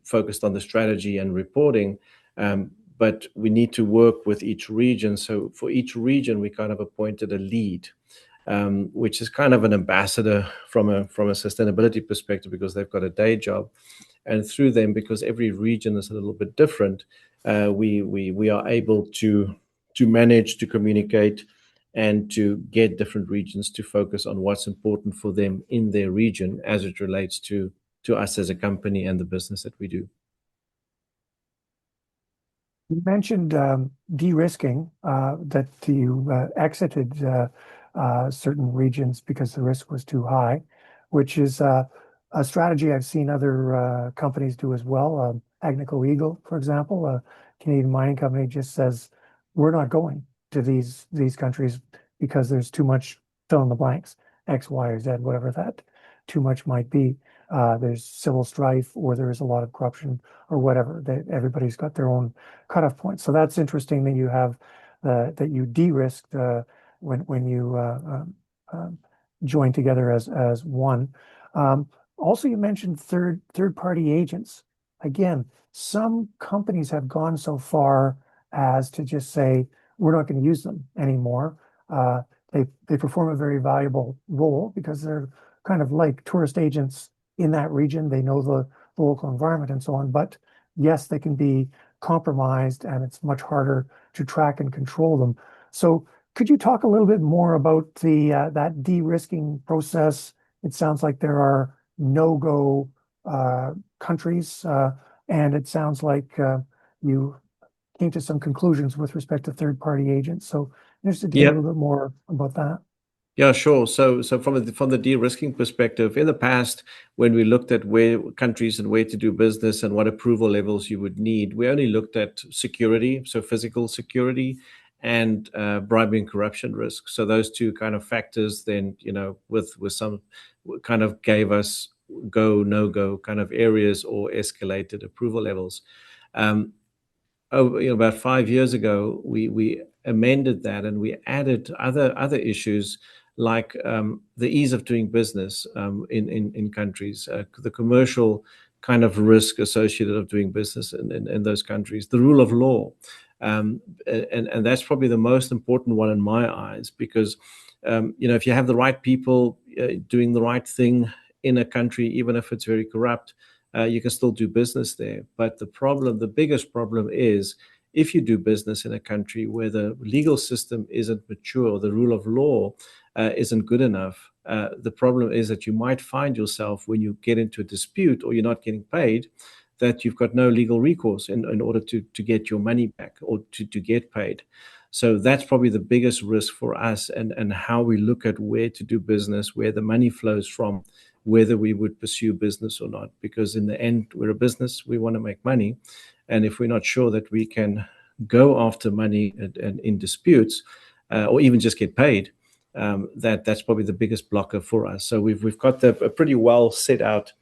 focused on the strategy and reporting, but we need to work with each region. So for each region, we kind of appointed a lead, which is kind of an ambassador from a sustainability perspective, because they've got a day job. And through them, because every region is a little bit different, we are able to manage, to communicate, and to get different regions to focus on what's important for them in their region as it relates to us as a company and the business that we do. You mentioned de-risking, that you exited certain regions because the risk was too high, which is a strategy I've seen other companies do as well. Agnico Eagle, for example, a Canadian mining company, just says, we're not going to these countries because there's too much, fill in the blanks, X, Y, or Z, whatever that too much might be. There's civil strife, or there is a lot of corruption, or whatever. Everybody's got their own cutoff point. So that's interesting that you have that you de-risked when you join together as one. Also, you mentioned third-party agents. Again, some companies have gone so far as to just say, we're not going to use them anymore. They perform a very valuable role because they're kind of like tourist agents in that region. They know the local environment and so on. But yes, they can be compromised, and it's much harder to track and control them. So could you talk a little bit more about that de-risking process? It sounds like there are no-go countries, and it sounds like you came to some conclusions with respect to third-party agents. So I'm interested to hear a little bit more about that. Yeah, sure. So from the de-risking perspective, in the past, when we looked at where countries and where to do business and what approval levels you would need, we only looked at security, so physical security, and bribery and corruption risk. So those two kind of factors, then with some kind of gave us go, no go kind of areas or escalated approval levels. About 5 years ago, we amended that, and we added other issues like the ease of doing business in countries, the commercial kind of risk associated of doing business in those countries, the rule of law. And that's probably the most important one in my eyes, because if you have the right people doing the right thing in a country, even if it's very corrupt, you can still do business there. But the biggest problem is, if you do business in a country where the legal system isn't mature, the rule of law isn't good enough, the problem is that you might find yourself, when you get into a dispute or you're not getting paid, that you've got no legal recourse in order to get your money back, or to get paid. So that's probably the biggest risk for us, and how we look at where to do business, where the money flows from, whether we would pursue business or not. Because in the end, we're a business, we want to make money. And if we're not sure that we can go after money and in disputes, or even just get paid, that's probably the biggest blocker for us. So we've got a pretty well set out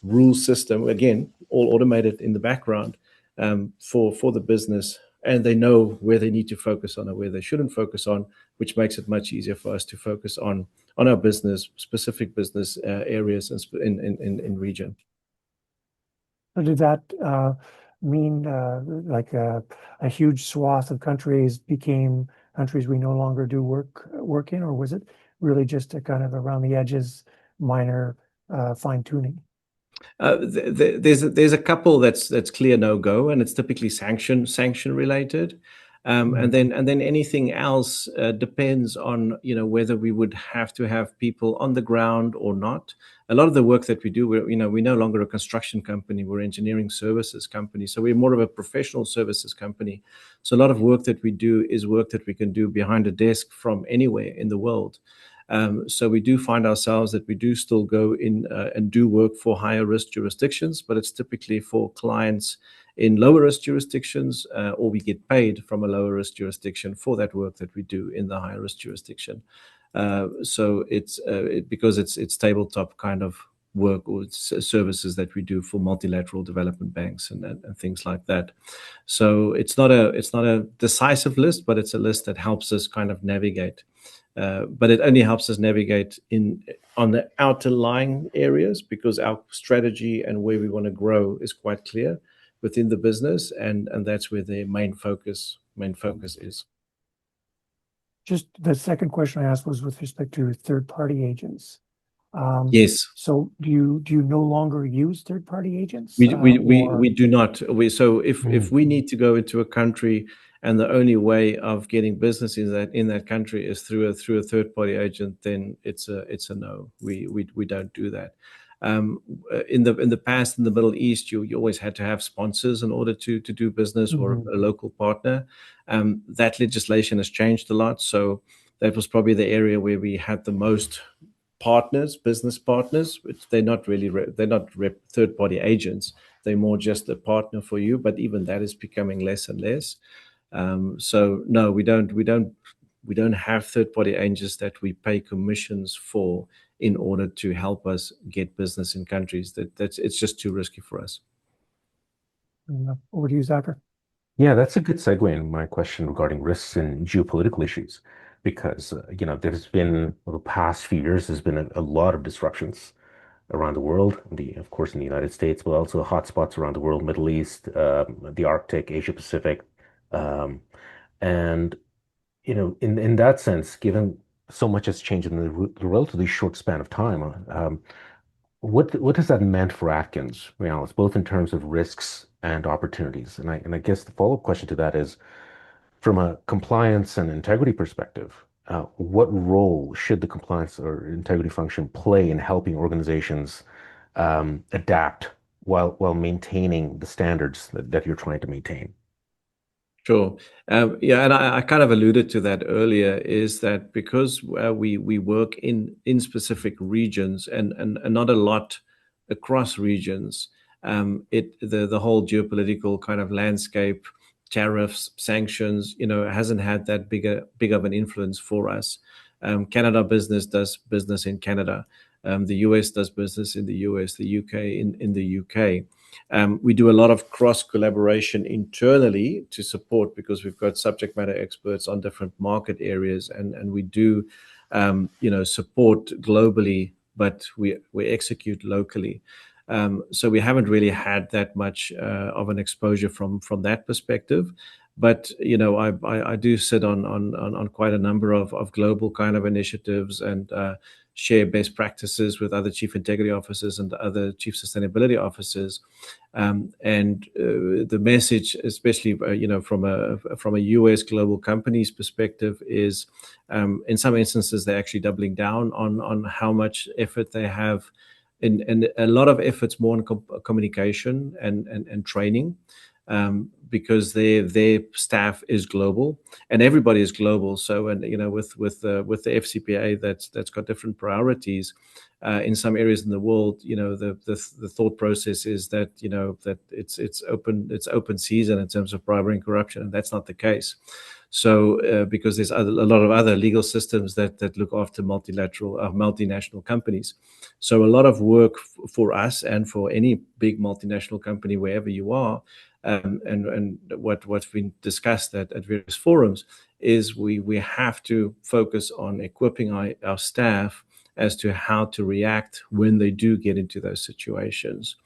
rule system, again, all automated in the background, for the business, and they know where they need to focus on and where they shouldn't focus on, which makes it much easier for us to focus on our business, specific business areas in region. So did that mean like a huge swath of countries became countries we no longer do work in, or was it really just a kind of around the edges, minor fine tuning? There's a couple that's clear no go, and it's typically sanction related. And then anything else depends on whether we would have to have people on the ground or not. A lot of the work that we do, we're no longer a construction company, we're engineering services company, so we're more of a professional services company. So a lot of work that we do is work that we can do behind a desk from anywhere in the world. So we do find ourselves that we do still go in and do work for higher risk jurisdictions, but it's typically for clients in lower risk jurisdictions, or we get paid from a lower risk jurisdiction for that work that we do in the higher risk jurisdiction. So it's because it's tabletop kind of work, or services that we do for multilateral development banks and things like that. So it's not a decisive list, but it's a list that helps us kind of navigate. But it only helps us navigate on the outer lying areas, because our strategy and where we want to grow is quite clear within the business, and that's where the main focus is. Just the second question I asked was with respect to third-party agents. Yes. So do you no longer use third-party agents? We do not. If we need to go into a country, and the only way of getting business in that country is through a third-party agent, then it's a no. We don't do that. In the past, in the Middle East, you always had to have sponsors in order to do business, or a local partner. That legislation has changed a lot. So that was probably the area where we had the most business partners, which they're not really third-party agents. They're more just a partner for you. But even that is becoming less and less. So no, we don't have third-party agents that we pay commissions for in order to help us get business in countries. It's just too risky for us. Over to you, Zachar. Yeah, that's a good segue in my question regarding risks and geopolitical issues, because there's been, over the past few years, there's been a lot of disruptions around the world. Of course, in the United States, but also hotspots around the world, Middle East, the Arctic, Asia Pacific, and in that sense, given so much has changed in the relatively short span of time, what has that meant for Atkins, both in terms of risks and opportunities? And I guess the follow-up question to that is, from a compliance and integrity perspective, what role should the compliance or integrity function play in helping organizations adapt while maintaining the standards that you're trying to maintain? Sure. Yeah, and I kind of alluded to that earlier, is that because we work in specific regions and not a lot across regions, the whole geopolitical kind of landscape, tariffs, sanctions, hasn't had that big of an influence for us. Canada business does business in Canada. The US does business in the US, the UK in the UK. We do a lot of cross collaboration internally to support, because we've got subject matter experts on different market areas, and we do support globally, but we execute locally. So we haven't really had that much of an exposure from that perspective. But I do sit on quite a number of global kind of initiatives and share best practices with other chief integrity officers and other chief sustainability officers. And the message, especially from a US global company's perspective, is in some instances they're actually doubling down on how much effort they have, and a lot of efforts more on communication and training, because their staff is global and everybody is global. So, and with the FCPA, that's got different priorities. In some areas in the world, the thought process is that that it's open season in terms of bribery and corruption, and that's not the case. So, because there's a lot of other legal systems that look after multinational companies. So, a lot of work for us and for any big multinational company, wherever you are, and what's been discussed at various forums is we have to focus on equipping our staff as to how to react when they do get into those situations.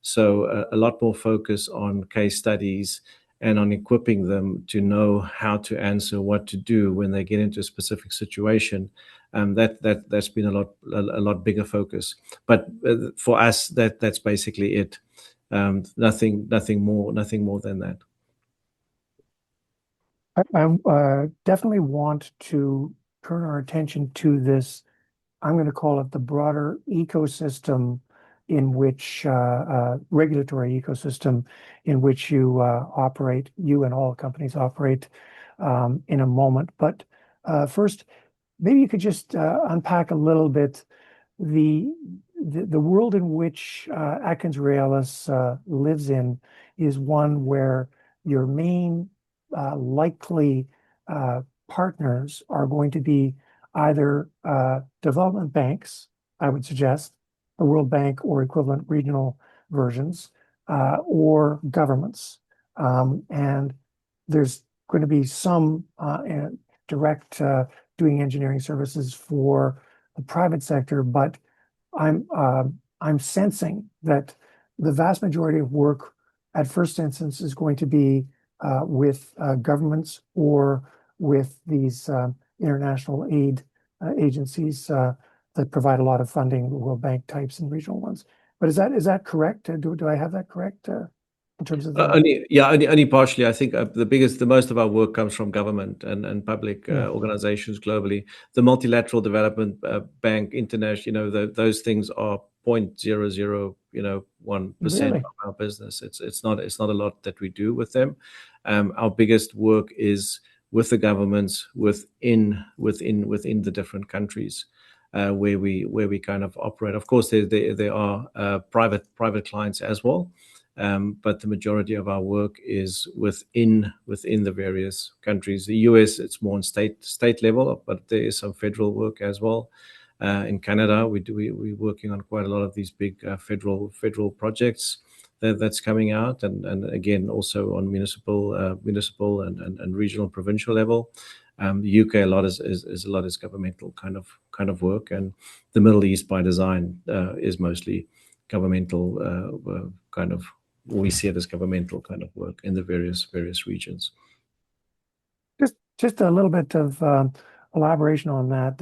So a lot more focus on case studies and on equipping them to know how to answer, what to do when they get into a specific situation. That's been a lot bigger focus. But for us, that's basically it. Nothing more than that. I definitely want to turn our attention to this. I'm going to call it the broader ecosystem in which regulatory ecosystem in which you operate, you and all companies operate, in a moment. But first, maybe you could just unpack a little bit the the world in which AtkinsRéalis lives in is one where your main likely partners are going to be either development banks, I would suggest, the World Bank or equivalent regional versions, or governments. And there's going to be some direct doing engineering services for the private sector, but I'm sensing that the vast majority of work at first instance is going to be with governments or with these international aid agencies that provide a lot of funding, the World Bank types and regional ones. But is that correct? Do I have that correct in terms of the... only partially. I think the most of our work comes from government and public organizations globally. The multilateral development bank, international, those things are 0.0001% Really? of our business. It's not a lot that we do with them. Our biggest work is with the governments within the different countries where we kind of operate. Of course, there are private clients as well. But the majority of our work is within the various countries. The US, it's more on state level, but there is some federal work as well. In Canada, we're working on quite a lot of these big federal projects that's coming out, and again also on municipal and regional, provincial level. The UK a lot is governmental kind of work, and the Middle East by design is mostly governmental kind of. We see it as governmental kind of work in the various regions. Just a little bit of elaboration on that.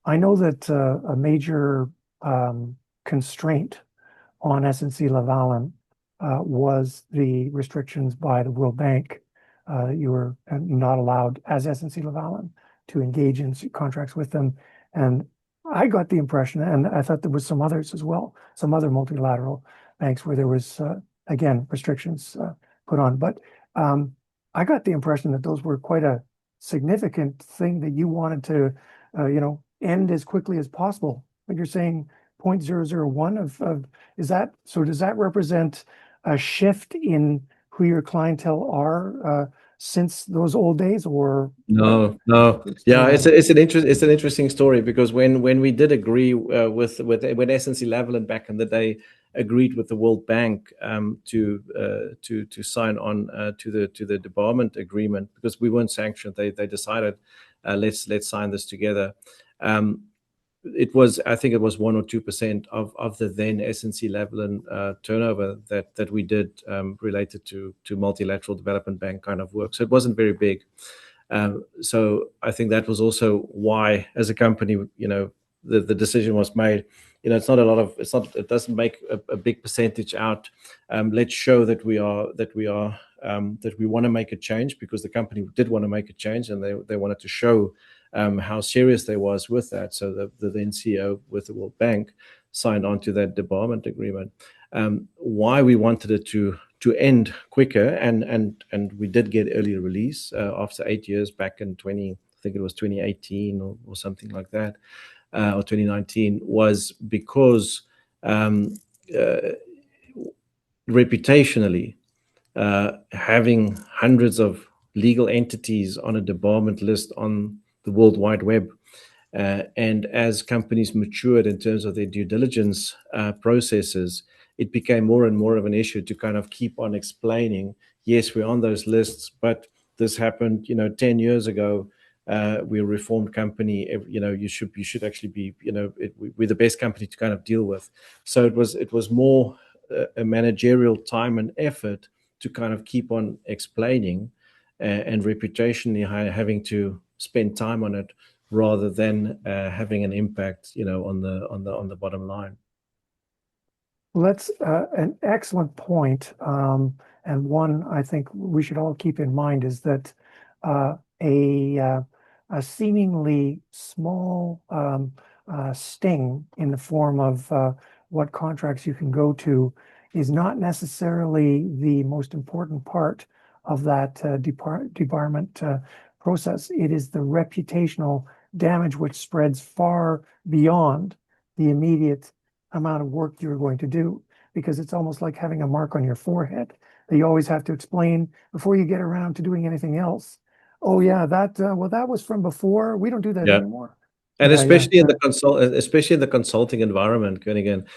I know that a major constraint on SNC-Lavalin was the restrictions by the World Bank. You were not allowed as SNC-Lavalin to engage in contracts with them. And I got the impression, and I thought there was some others as well, some other multilateral banks where there was, again, restrictions put on. But I got the impression that those were quite a significant thing that you wanted to, end as quickly as possible. But you're saying 0.001 of is that, so does that represent a shift in who your clientele are since those old days, or no? Yeah, it's an interesting story, because when we did agree when SNC-Lavalin back in the day agreed with the World Bank to sign on to the debarment agreement, because we weren't sanctioned, they decided let's sign this together. it was, I think it was 1 or 2% of the then S&C level and turnover that we did related to multilateral development bank kind of work. So it wasn't very big. So I think that was also why, as a company, the decision was made. It's not a lot of, it doesn't make a big percentage out. Let's show that we want to make a change, because the company did want to make a change, and they wanted to show how serious they was with that. So the then CEO with the World Bank signed on to that debarment agreement. Why we wanted it to end quicker, and we did get early release after 8 years back in I think it was 2018 or something like that, or 2019, was because reputationally, having hundreds of legal entities on a debarment list on the World Wide Web, and as companies matured in terms of their due diligence processes, it became more and more of an issue to kind of keep on explaining, yes, we're on those lists, but this happened, 10 years ago. We're a reformed company. You should actually be, we're the best company to kind of deal with. So it was more a managerial time and effort to kind of keep on explaining, and reputationally having to spend time on it, rather than having an impact, on the bottom line. Well, that's an excellent point. And one I think we should all keep in mind is that a seemingly small sting in the form of what contracts you can go to is not necessarily the most important part of that debarment process. It is the reputational damage which spreads far beyond the immediate amount of work you're going to do, because it's almost like having a mark on your forehead that you always have to explain before you get around to doing anything else. Oh yeah, that was from before. We don't do that anymore. And Yeah, especially in the consulting environment, and again,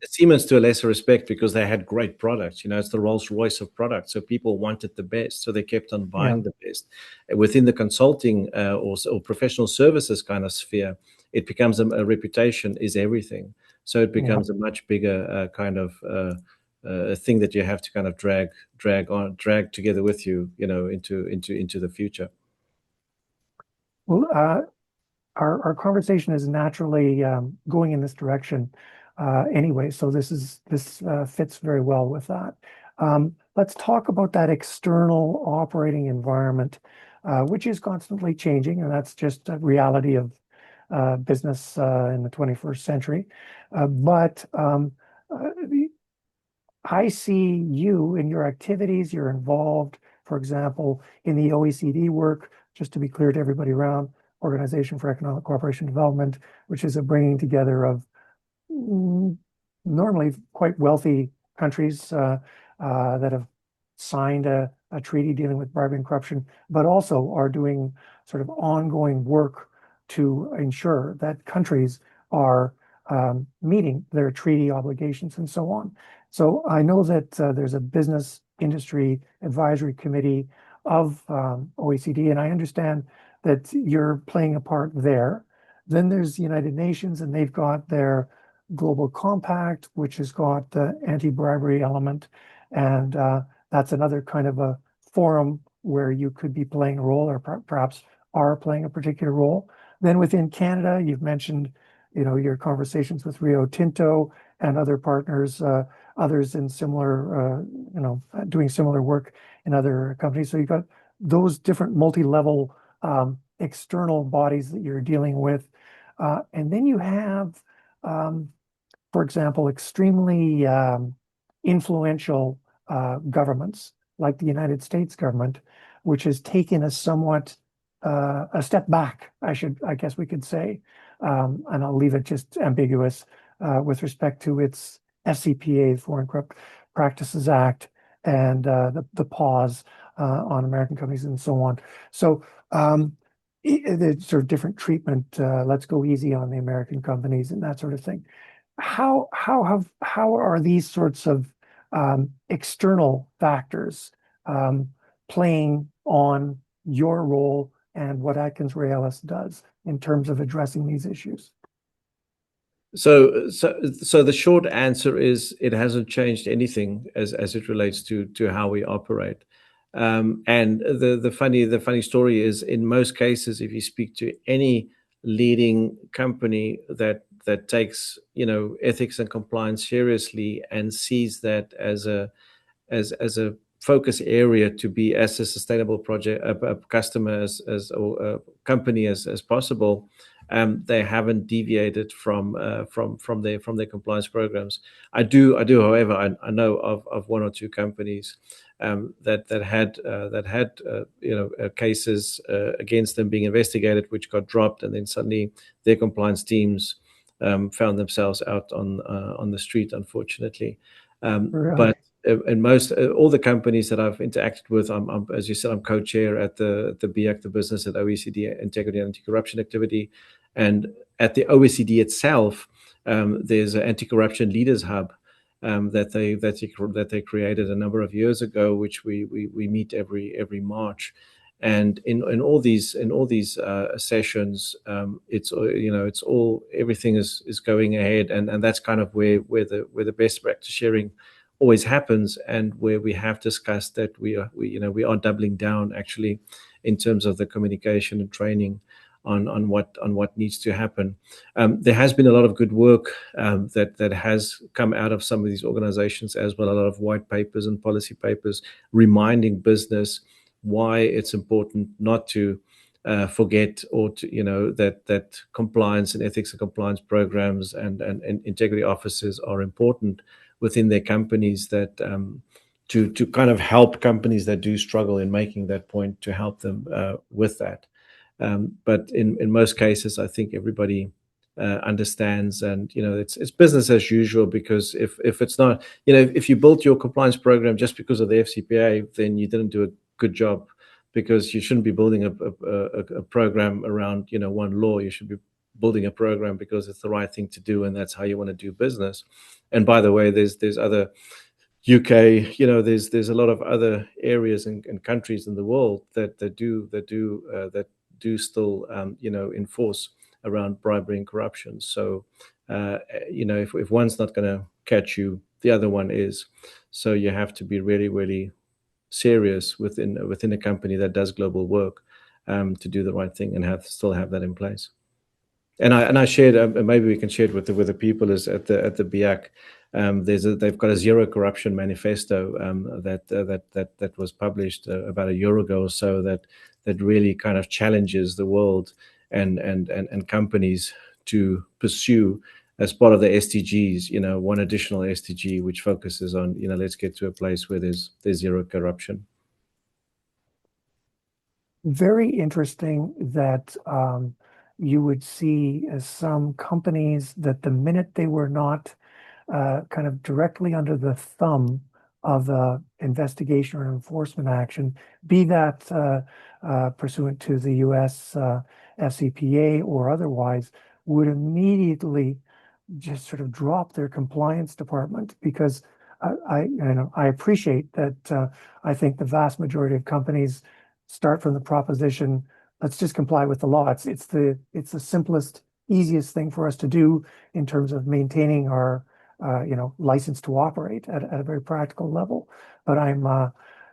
Siemens to a lesser respect, because they had great products. It's the Rolls Royce of products, so people wanted the best, so they kept on buying the best. Within the consulting or professional services kind of sphere, it becomes a reputation is everything. So it becomes a much bigger kind of a thing that you have to kind of drag together with you, into the future. Well, our conversation is naturally going in this direction anyway, so this fits very well with that. Let's talk about that external operating environment, which is constantly changing, and that's just a reality of business in the 21st century. But I see you in your activities. You're involved, for example, in the OECD work, just to be clear to everybody around, Organization for Economic Cooperation and Development, which is a bringing together of normally quite wealthy countries that have signed a treaty dealing with bribery and corruption, but also are doing sort of ongoing work to ensure that countries are meeting their treaty obligations and so on. So I know that there's a business industry advisory committee of OECD, and I understand that you're playing a part there. Then there's the United Nations, and they've got their Global Compact, which has got the anti-bribery element, and that's another kind of a forum where you could be playing a role, or perhaps are playing a particular role. Then within Canada, you've mentioned, your conversations with Rio Tinto and other partners, others in similar, doing similar work in other companies. So you've got those different multi-level external bodies that you're dealing with. And then you have, for example, extremely influential governments like the United States government, which has taken a somewhat a step back, I guess we could say, and I'll leave it just ambiguous with respect to its FCPA, Foreign Corrupt Practices Act, and the pause on American companies and so on. So the sort of different treatment. Let's go easy on the American companies and that sort of thing. How are these sorts of external factors playing on your role and what AtkinsRéalis does in terms of addressing these issues? So the short answer is it hasn't changed anything as it relates to how we operate. And the funny story is, in most cases, if you speak to any leading company that takes ethics and compliance seriously and sees that as a focus area to be as a sustainable project a customer as or a company as possible, they haven't deviated from their compliance programs. I do however, I know of one or two companies that had cases against them being investigated, which got dropped, and then suddenly their compliance teams found themselves out on the street, unfortunately. But Really? in most all the companies that I've interacted with, as you said, I'm co-chair at the BIAC, the business at OECD, Integrity and Anti-Corruption Activity, and at the OECD itself, there's an anti-corruption leaders hub that they created a number of years ago, which we meet every March. And in all these sessions, it's all everything is going ahead, and that's kind of where the best practice sharing always happens, and where we have discussed that we are doubling down actually in terms of the communication and training on what needs to happen. There has been a lot of good work that has come out of some of these organizations as well, a lot of white papers and policy papers reminding business why it's important not to forget, or to, that compliance and ethics and compliance programs and integrity officers are important within their companies, that to kind of help companies that do struggle in making that point, to help them with that. But in most cases, I think everybody understands, and it's business as usual, because if it's not, if you built your compliance program just because of the FCPA, then you didn't do a good job, because you shouldn't be building a program around one law. You should be building a program because it's the right thing to do, and that's how you want to do business. And by the way, there's other UK, there's a lot of other areas and countries in the world that do still enforce around bribery and corruption. So if one's not going to catch you, the other one is. So you have to be really, really serious within a company that does global work, to do the right thing and still have that in place. And I shared, maybe we can share it with the people is at the BIAC. They've got a zero corruption manifesto that was published about a year ago or so, that really kind of challenges the world and companies to pursue, as part of the SDGs, one additional SDG which focuses on, let's get to a place where there's zero corruption. Very interesting that you would see some companies that the minute they were not kind of directly under the thumb of investigation or enforcement action, be that pursuant to the US FCPA or otherwise, would immediately just sort of drop their compliance department, because I appreciate that. I think the vast majority of companies start from the proposition, let's just comply with the law. It's the simplest, easiest thing for us to do in terms of maintaining our license to operate at a very practical level. But I'm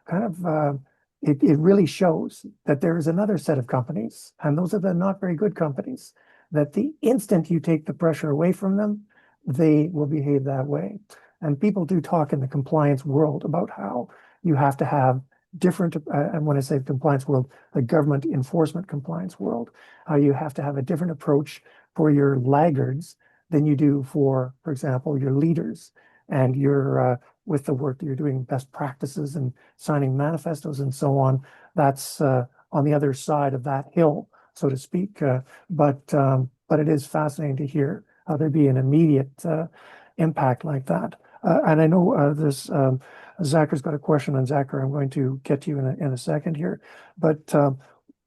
kind of it really shows that there is another set of companies, and those are the not very good companies, that the instant you take the pressure away from them, they will behave that way. And people do talk in the compliance world about how you have to have different, and when I say compliance world, the government enforcement compliance world, how you have to have a different approach for your laggards than you do for example, your leaders, and your with the work that you're doing, best practices and signing manifestos and so on. That's on the other side of that hill, so to speak. But it is fascinating to hear how there'd be an immediate impact like that. And I know there's Zacher's got a question, and Zacher, I'm going to get to you in a second here. But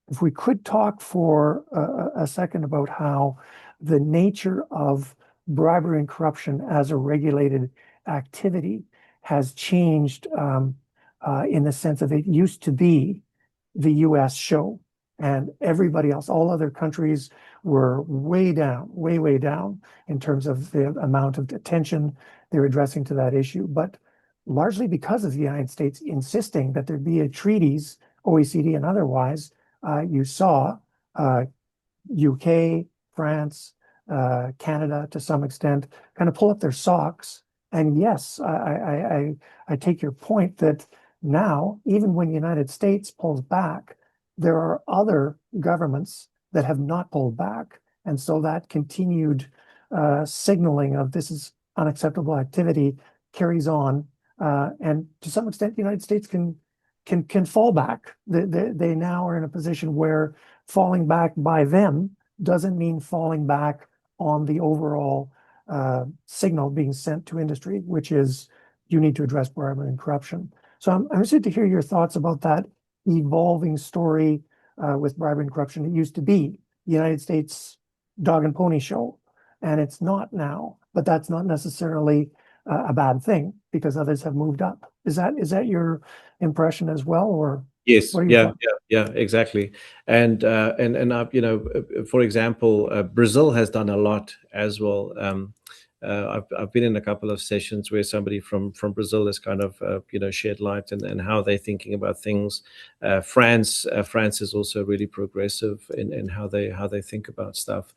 if we could talk for a second about how the nature of bribery and corruption as a regulated activity has changed in the sense of it used to be the US show. And everybody else, all other countries were way down, way down in terms of the amount of attention they're addressing to that issue. But largely because of the United States insisting that there be a treaties, OECD and otherwise, you saw UK, France, Canada to some extent kind of pull up their socks. And yes, I take your point that now, even when the United States pulls back, there are other governments that have not pulled back. And so that continued signaling of this is unacceptable activity carries on. And to some extent, the United States can fall back. They now are in a position where falling back by them doesn't mean falling back on the overall signal being sent to industry, which is you need to address bribery and corruption. So I'm interested to hear your thoughts about that evolving story with bribery and corruption. It used to be the United States dog and pony show, and it's not now. But that's not necessarily a bad thing because others have moved up. Is that your impression as well, or Yes, what are your yeah, thoughts? yeah, exactly. And for example, Brazil has done a lot as well. I've been in a couple of sessions where somebody from Brazil has kind of shed light and how they're thinking about things. France is also really progressive in how they think about stuff.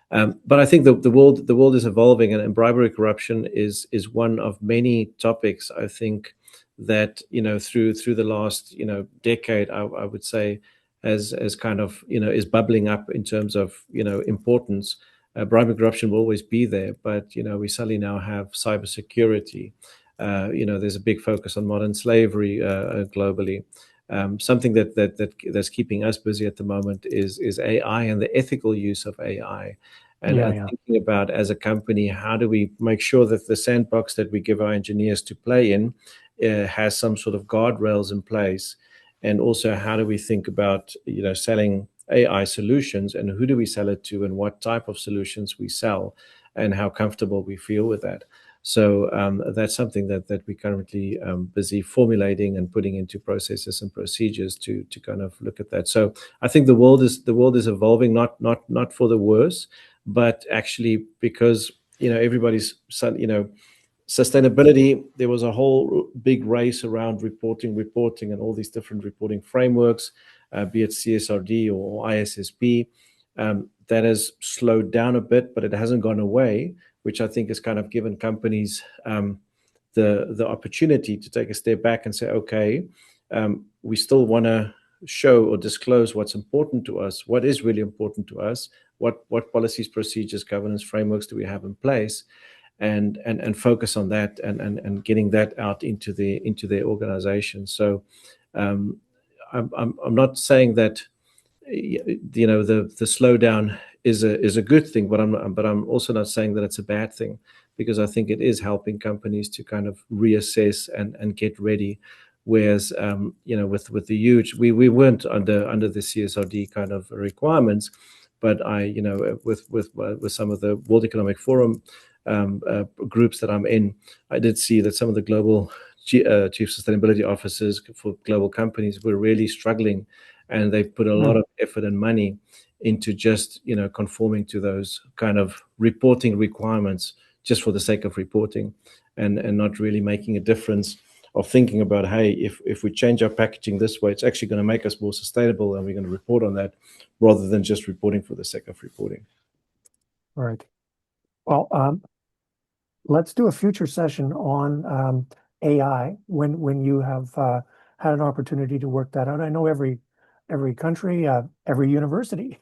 But I think the world is evolving, and bribery corruption is one of many topics. I think that through the last decade, I would say, as kind of is bubbling up in terms of importance. Bribery corruption will always be there, but we suddenly now have cybersecurity. There's a big focus on modern slavery globally. Something that's keeping us busy at the moment is AI and the ethical use of AI. And Yeah. thinking about, as a company, how do we make sure that the sandbox that we give our engineers to play in has some sort of guardrails in place, and also how do we think about selling AI solutions, and who do we sell it to, and what type of solutions we sell, and how comfortable we feel with that. So that's something that we're currently busy formulating and putting into processes and procedures to kind of look at that. So I think the world is evolving, not for the worse, but actually because everybody's sustainability. There was a whole big race around reporting, and all these different reporting frameworks, be it CSRD or ISSP. That has slowed down a bit, but it hasn't gone away, which I think has kind of given companies the opportunity to take a step back and say, okay, we still want to show or disclose what's important to us, what is really important to us, what policies, procedures, governance frameworks do we have in place, and focus on that and getting that out into their organization. So I'm not saying that the slowdown is a good thing, but I'm also not saying that it's a bad thing, because I think it is helping companies to kind of reassess and get ready. Whereas with the huge, we weren't under the CSRD kind of requirements, but with some of the World Economic Forum groups that I'm in, I did see that some of the global chief sustainability officers for global companies were really struggling, and they put a lot of effort and money into just conforming to those kind of reporting requirements just for the sake of reporting, and not really making a difference, of thinking about, hey, if we change our packaging this way, it's actually going to make us more sustainable, and we're going to report on that, rather than just reporting for the sake of reporting. All right. Well, let's do a future session on AI when you have had an opportunity to work that out. I know every country, every university,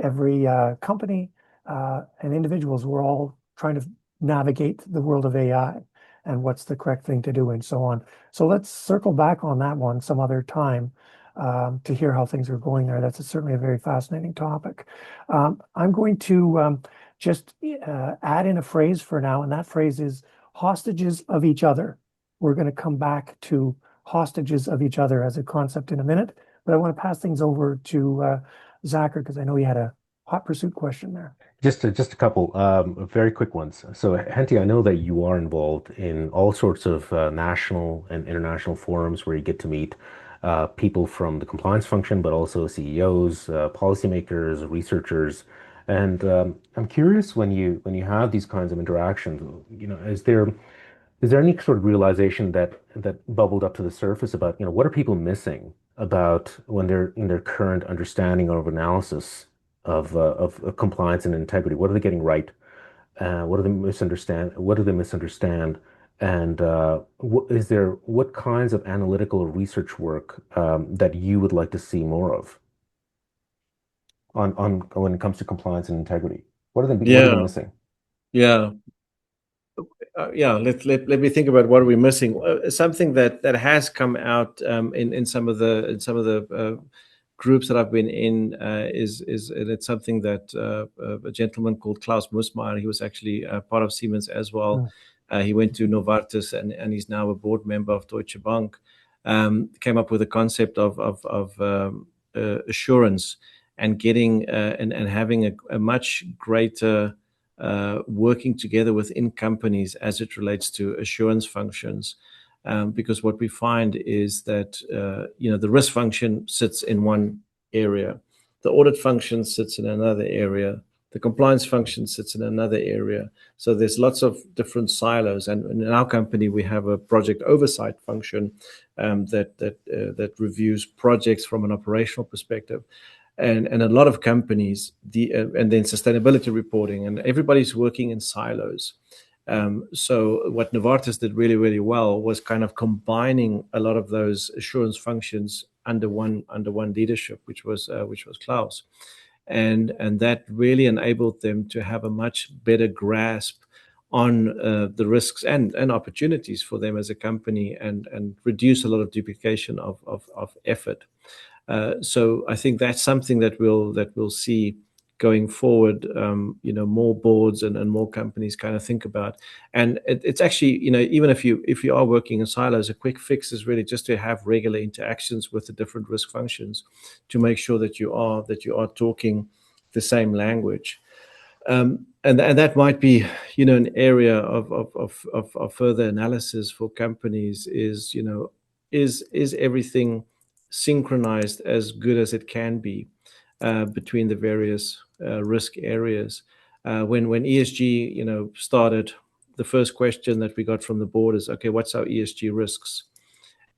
every company, and individuals, we're all trying to navigate the world of AI and what's the correct thing to do and so on. So let's circle back on that one some other time to hear how things are going there. That's certainly a very fascinating topic. I'm going to just add in a phrase for now, and that phrase is hostages of each other. We're going to come back to hostages of each other as a concept in a minute, but I want to pass things over to Zacher, because I know he had a hot pursuit question there. Just a couple very quick ones. So, Hentie, I know that you are involved in all sorts of national and international forums where you get to meet people from the compliance function, but also CEOs, policymakers, researchers. And I'm curious when you have these kinds of interactions, is there any sort of realization that bubbled up to the surface about, what are people missing about when they're in their current understanding or analysis of compliance and integrity? What are they getting right? What do they misunderstand? What do they misunderstand? And what kinds of analytical research work that you would like to see more of on when it comes to compliance and integrity? What are they Yeah, missing? yeah. Yeah, let me think about what are we missing. Something that has come out in some of the groups that I've been in is and it's something that a gentleman called Klaus Musmeyer, he was actually part of Siemens as well. Mm. He went to Novartis and he's now a board member of Deutsche Bank. Came up with a concept of assurance and getting and having a much greater working together within companies as it relates to assurance functions. Because what we find is that the risk function sits in one area, the audit function sits in another area, the compliance function sits in another area. So there's lots of different silos, and in our company we have a project oversight function that reviews projects from an operational perspective and a lot of companies and then sustainability reporting, and everybody's working in silos. So what Novartis did really, really well was kind of combining a lot of those assurance functions under one leadership, which was Klaus, and that really enabled them to have a much better grasp on the risks and opportunities for them as a company, and reduce a lot of duplication of effort. So I think that's something that we'll see going forward. More boards and more companies kind of think about. And it's actually, even if you are working in silos, a quick fix is really just to have regular interactions with the different risk functions to make sure that you are talking the same language. And that might be, an area of further analysis for companies. Is everything synchronized as good as it can be between the various risk areas? When ESG, started, the first question that we got from the board is, okay, what's our ESG risks?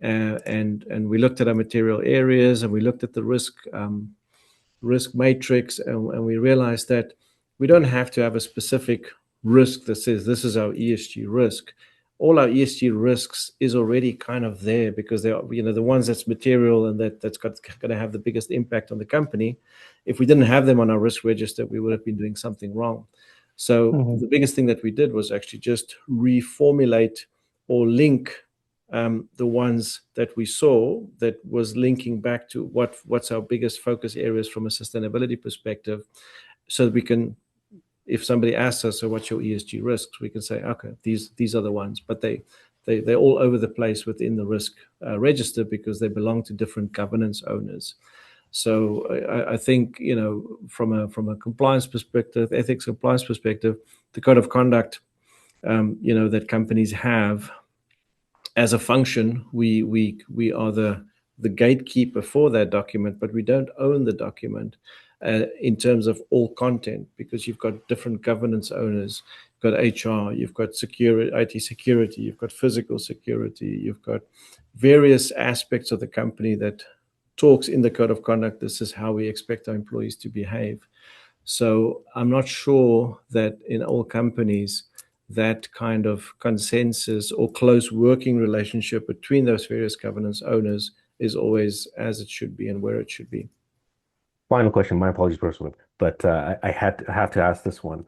And we looked at our material areas, and we looked at the risk matrix, and we realized that we don't have to have a specific risk that says this is our ESG risk. All our ESG risks is already kind of there, because they are, the ones that's material and that's going to have the biggest impact on the company. If we didn't have them on our risk register, we would have been doing something wrong. So Mhm. the biggest thing that we did was actually just reformulate or link the ones that we saw that was linking back to what's our biggest focus areas from a sustainability perspective, so that we can, if somebody asks us, so what's your ESG risks, we can say, okay, these are the ones, but they're all over the place within the risk register, because they belong to different governance owners. So I think, from a compliance perspective, ethics compliance perspective, the code of conduct, that companies have as a function, we are the gatekeeper for that document, but we don't own the document in terms of all content, because you've got different governance owners. You've got HR, you've got security, IT security, you've got physical security, you've got various aspects of the company that talks in the code of conduct. This is how we expect our employees to behave. So I'm not sure that in all companies that kind of consensus or close working relationship between those various governance owners is always as it should be and where it should be. Final question. My apologies, personally, but I have to ask this one.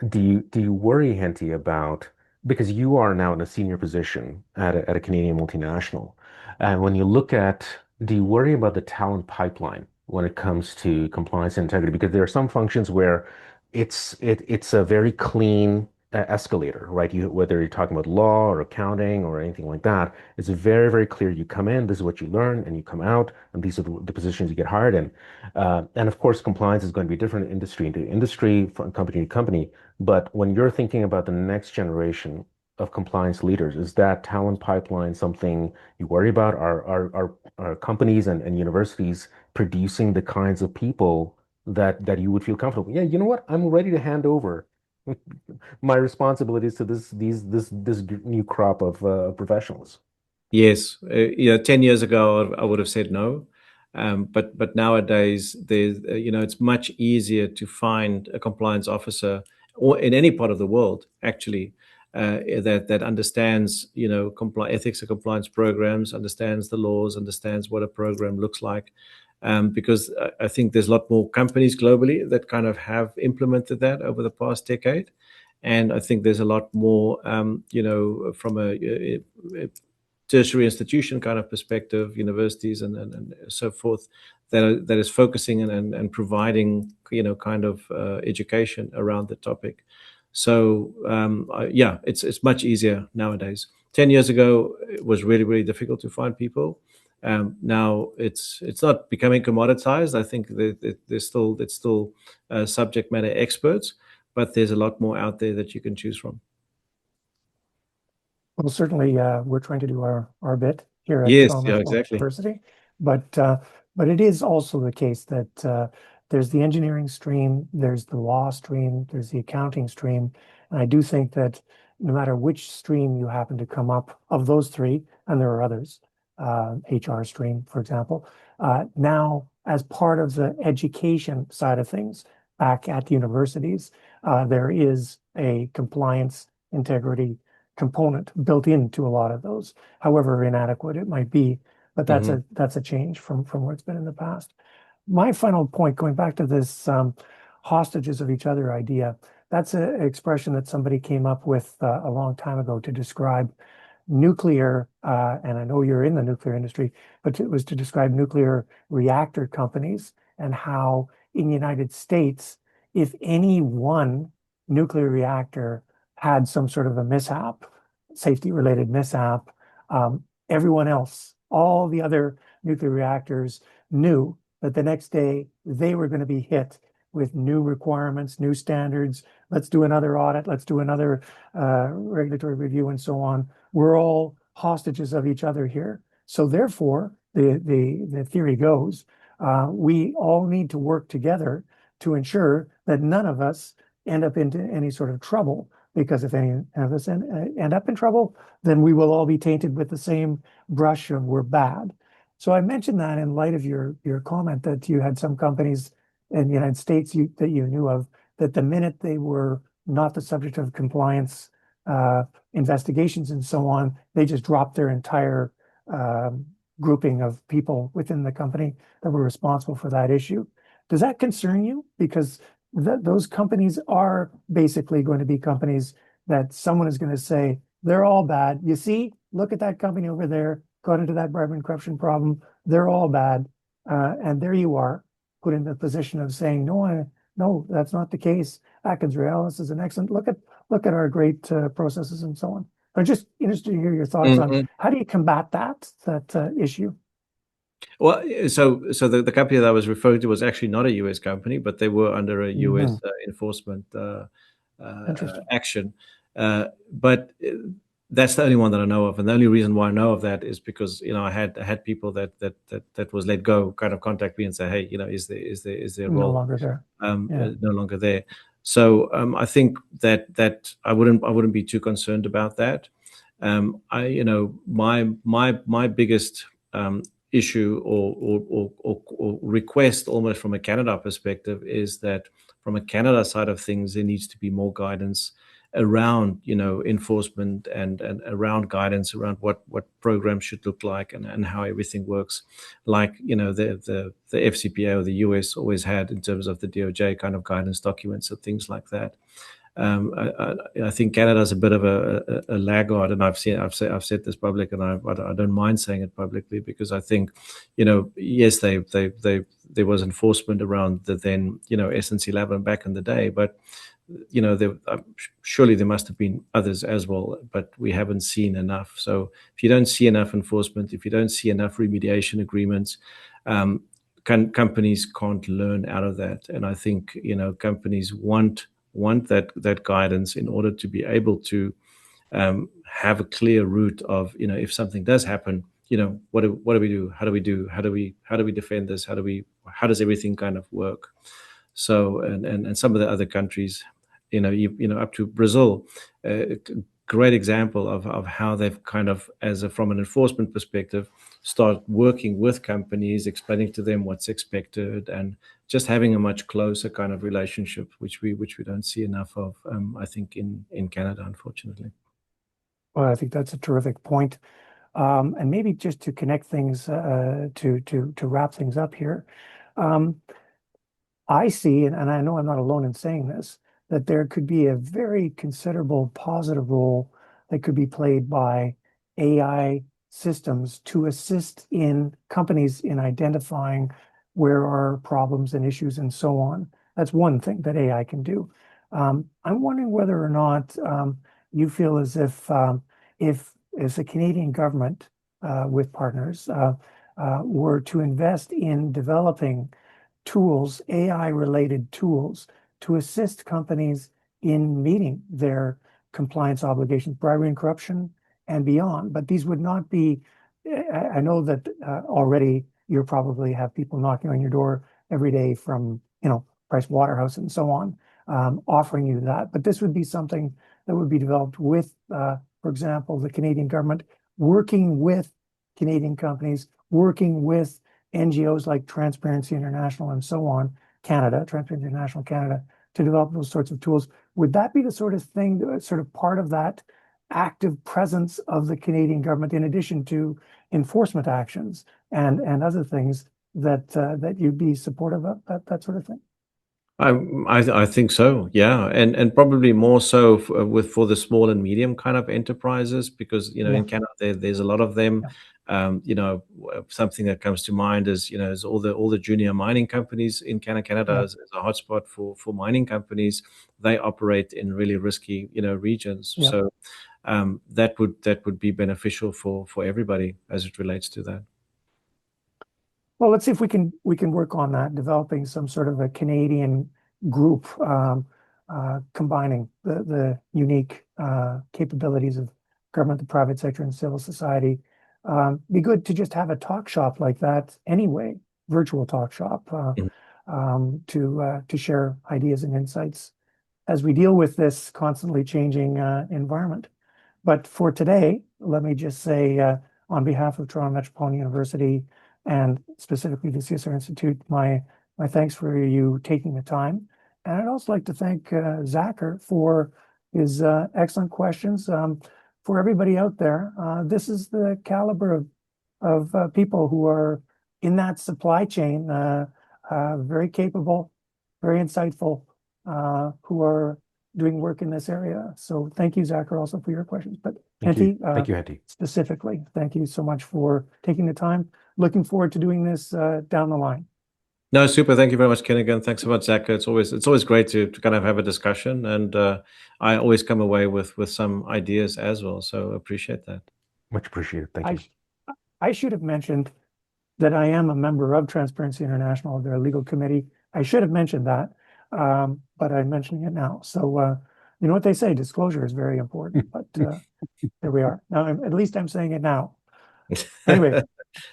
Do you worry, Henty, about, because you are now in a senior position at a Canadian multinational, and when you look at, do you worry about the talent pipeline when it comes to compliance and integrity? Because there are some functions where it's a very clean escalator, right? Whether you're talking about law or accounting or anything like that, it's very, very clear. You come in, this is what you learn, and you come out, and these are the positions you get hired in. And of course, compliance is going to be different industry to industry, from company to company. But when you're thinking about the next generation of compliance leaders? Is that talent pipeline something you worry about? Are companies and universities producing the kinds of people that you would feel comfortable? Yeah, you know what? I'm ready to hand over my responsibilities to this new crop of professionals. Yes, 10 years ago I would have said no, but nowadays there's it's much easier to find a compliance officer, or in any part of the world actually, that understands ethics and compliance programs, understands the laws, understands what a program looks like, because I think there's a lot more companies globally that kind of have implemented that over the past decade. And I think there's a lot more, from a tertiary institution kind of perspective, universities and so forth, that is focusing and providing kind of education around the topic. So yeah, it's much easier nowadays. 10 years ago, it was really really difficult to find people. Now it's not becoming commoditized. I think there's still it's still subject matter experts, but there's a lot more out there that you can choose from. Well, certainly, we're trying to do our bit here at Yes, Toronto yeah, Metropolitan exactly. University, but it is also the case that there's the engineering stream, there's the law stream, there's the accounting stream, and I do think that no matter which stream you happen to come up of those three, and there are others, HR stream, for example, now as part of the education side of things back at universities, there is a compliance integrity component built into a lot of those, however inadequate it might be. But Hmm. that's a change from where it's been in the past. My final point, going back to this hostages of each other idea, that's an expression that somebody came up with a long time ago to describe nuclear, and I know you're in the nuclear industry, but it was to describe nuclear reactor companies and how in the United States, if any one nuclear reactor had some sort of a mishap, safety related mishap, everyone else, all the other nuclear reactors knew that the next day they were going to be hit with new requirements, new standards. Let's do another audit. Let's do another regulatory review and so on. We're all hostages of each other here. So therefore, the theory goes, we all need to work together to ensure that none of us end up into any sort of trouble. Because if any of us end up in trouble, then we will all be tainted with the same brush of we're bad. So I mentioned that in light of your comment that you had some companies in the United States that you knew of, that the minute they were not the subject of compliance investigations and so on, they just dropped their entire grouping of people within the company that were responsible for that issue. Does that concern you? Because those companies are basically going to be companies that someone is going to say, they're all bad. You see, look at that company over there, got into that bribery and corruption problem. They're all bad. And there you are, put in the position of saying, no, that's not the case. Atkins Realis is an excellent, look at our great processes and so on. I'm just interested to hear your thoughts on Hmm. how do you combat that issue? Well, so the company that I was referring to was actually not a US company, but they were under a Mhm. US enforcement Interesting. action. But that's the only one that I know of, and the only reason why I know of that is because I had people that was let go kind of contact me and say, hey, is there a No role longer there. Yeah. no longer there? So I think that I wouldn't be too concerned about that. My biggest issue or request almost from a Canada perspective is that from a Canada side of things, there needs to be more guidance around enforcement and around guidance around what programs should look like and how everything works, like the FCPA or the US always had in terms of the DOJ kind of guidance documents and things like that. I think Canada is a bit of a laggard, and I've said this public, and I don't mind saying it publicly because I think, yes, there was enforcement around the then SNC-11 back in the day, but surely there must have been others as well, but we haven't seen enough. So if you don't see enough enforcement, if you don't see enough remediation agreements, companies can't learn out of that, and I think companies want that guidance in order to be able to have a clear route of, if something does happen, what do we do? How do we do? How do we defend this? How does everything kind of work? So, and some of the other countries, up to Brazil, great example of how they've kind of, from an enforcement perspective, start working with companies, explaining to them what's expected, and just having a much closer kind of relationship, which we don't see enough of, I think, in Canada, unfortunately. Well, I think that's a terrific point. And maybe just to connect things, to wrap things up here, I see, and I know I'm not alone in saying this, that there could be a very considerable positive role that could be played by AI systems to assist in companies in identifying where are problems and issues and so on. That's one thing that AI can do. I'm wondering whether or not you feel as if as the Canadian government with partners were to invest in developing tools, AI-related tools, to assist companies in meeting their compliance obligations, bribery and corruption, and beyond. But these would not be, I know that already you probably have people knocking on your door every day from, Price Waterhouse and so on, offering you that. But this would be something that would be developed with, for example, the Canadian government, working with Canadian companies, working with NGOs like Transparency International and so on, Transparency International Canada, to develop those sorts of tools. Would that be the sort of thing, sort of part of that active presence of the Canadian government, in addition to enforcement actions and other things that you'd be supportive of, that sort of thing? I think so, yeah, and probably more so for the small and medium kind of enterprises, because in Canada there's a lot of them. Something that comes to mind is all the junior mining companies in Canada is a hotspot for mining companies. They operate in really risky regions, so that would be beneficial for everybody as it relates to that. Well, let's see if we can work on that, developing some sort of a Canadian group, combining the unique capabilities of government, the private sector, and civil society. Be good to just have a talk shop like that anyway, virtual talk shop, to share ideas and insights as we deal with this constantly changing environment. But for today, let me just say, on behalf of Toronto Metropolitan University and specifically the CSR Institute, my thanks for you taking the time. And I'd also like to thank Zacher for his excellent questions. For everybody out there, this is the caliber of people who are in that supply chain, very capable, very insightful, who are doing work in this area. So thank you, Zacher, also for your questions. But Hentie, thank you, Hentie. Specifically, thank you so much for taking the time. Looking forward to doing this down the line. No, super. Thank you very much, Ken. Again, thanks so much, Zacher. It's always great to kind of have a discussion, and I always come away with some ideas as well. So appreciate that. Much appreciated. Thank you. I should have mentioned that I am a member of Transparency International, their legal committee. I should have mentioned that, but I'm mentioning it now. So you know what they say, disclosure is very important. But there we are. Now, at least I'm saying it now. Anyway,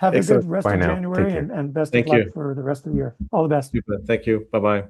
have a good rest of January and best of luck for the rest of the year. All the best. Super. Thank you. Bye-bye.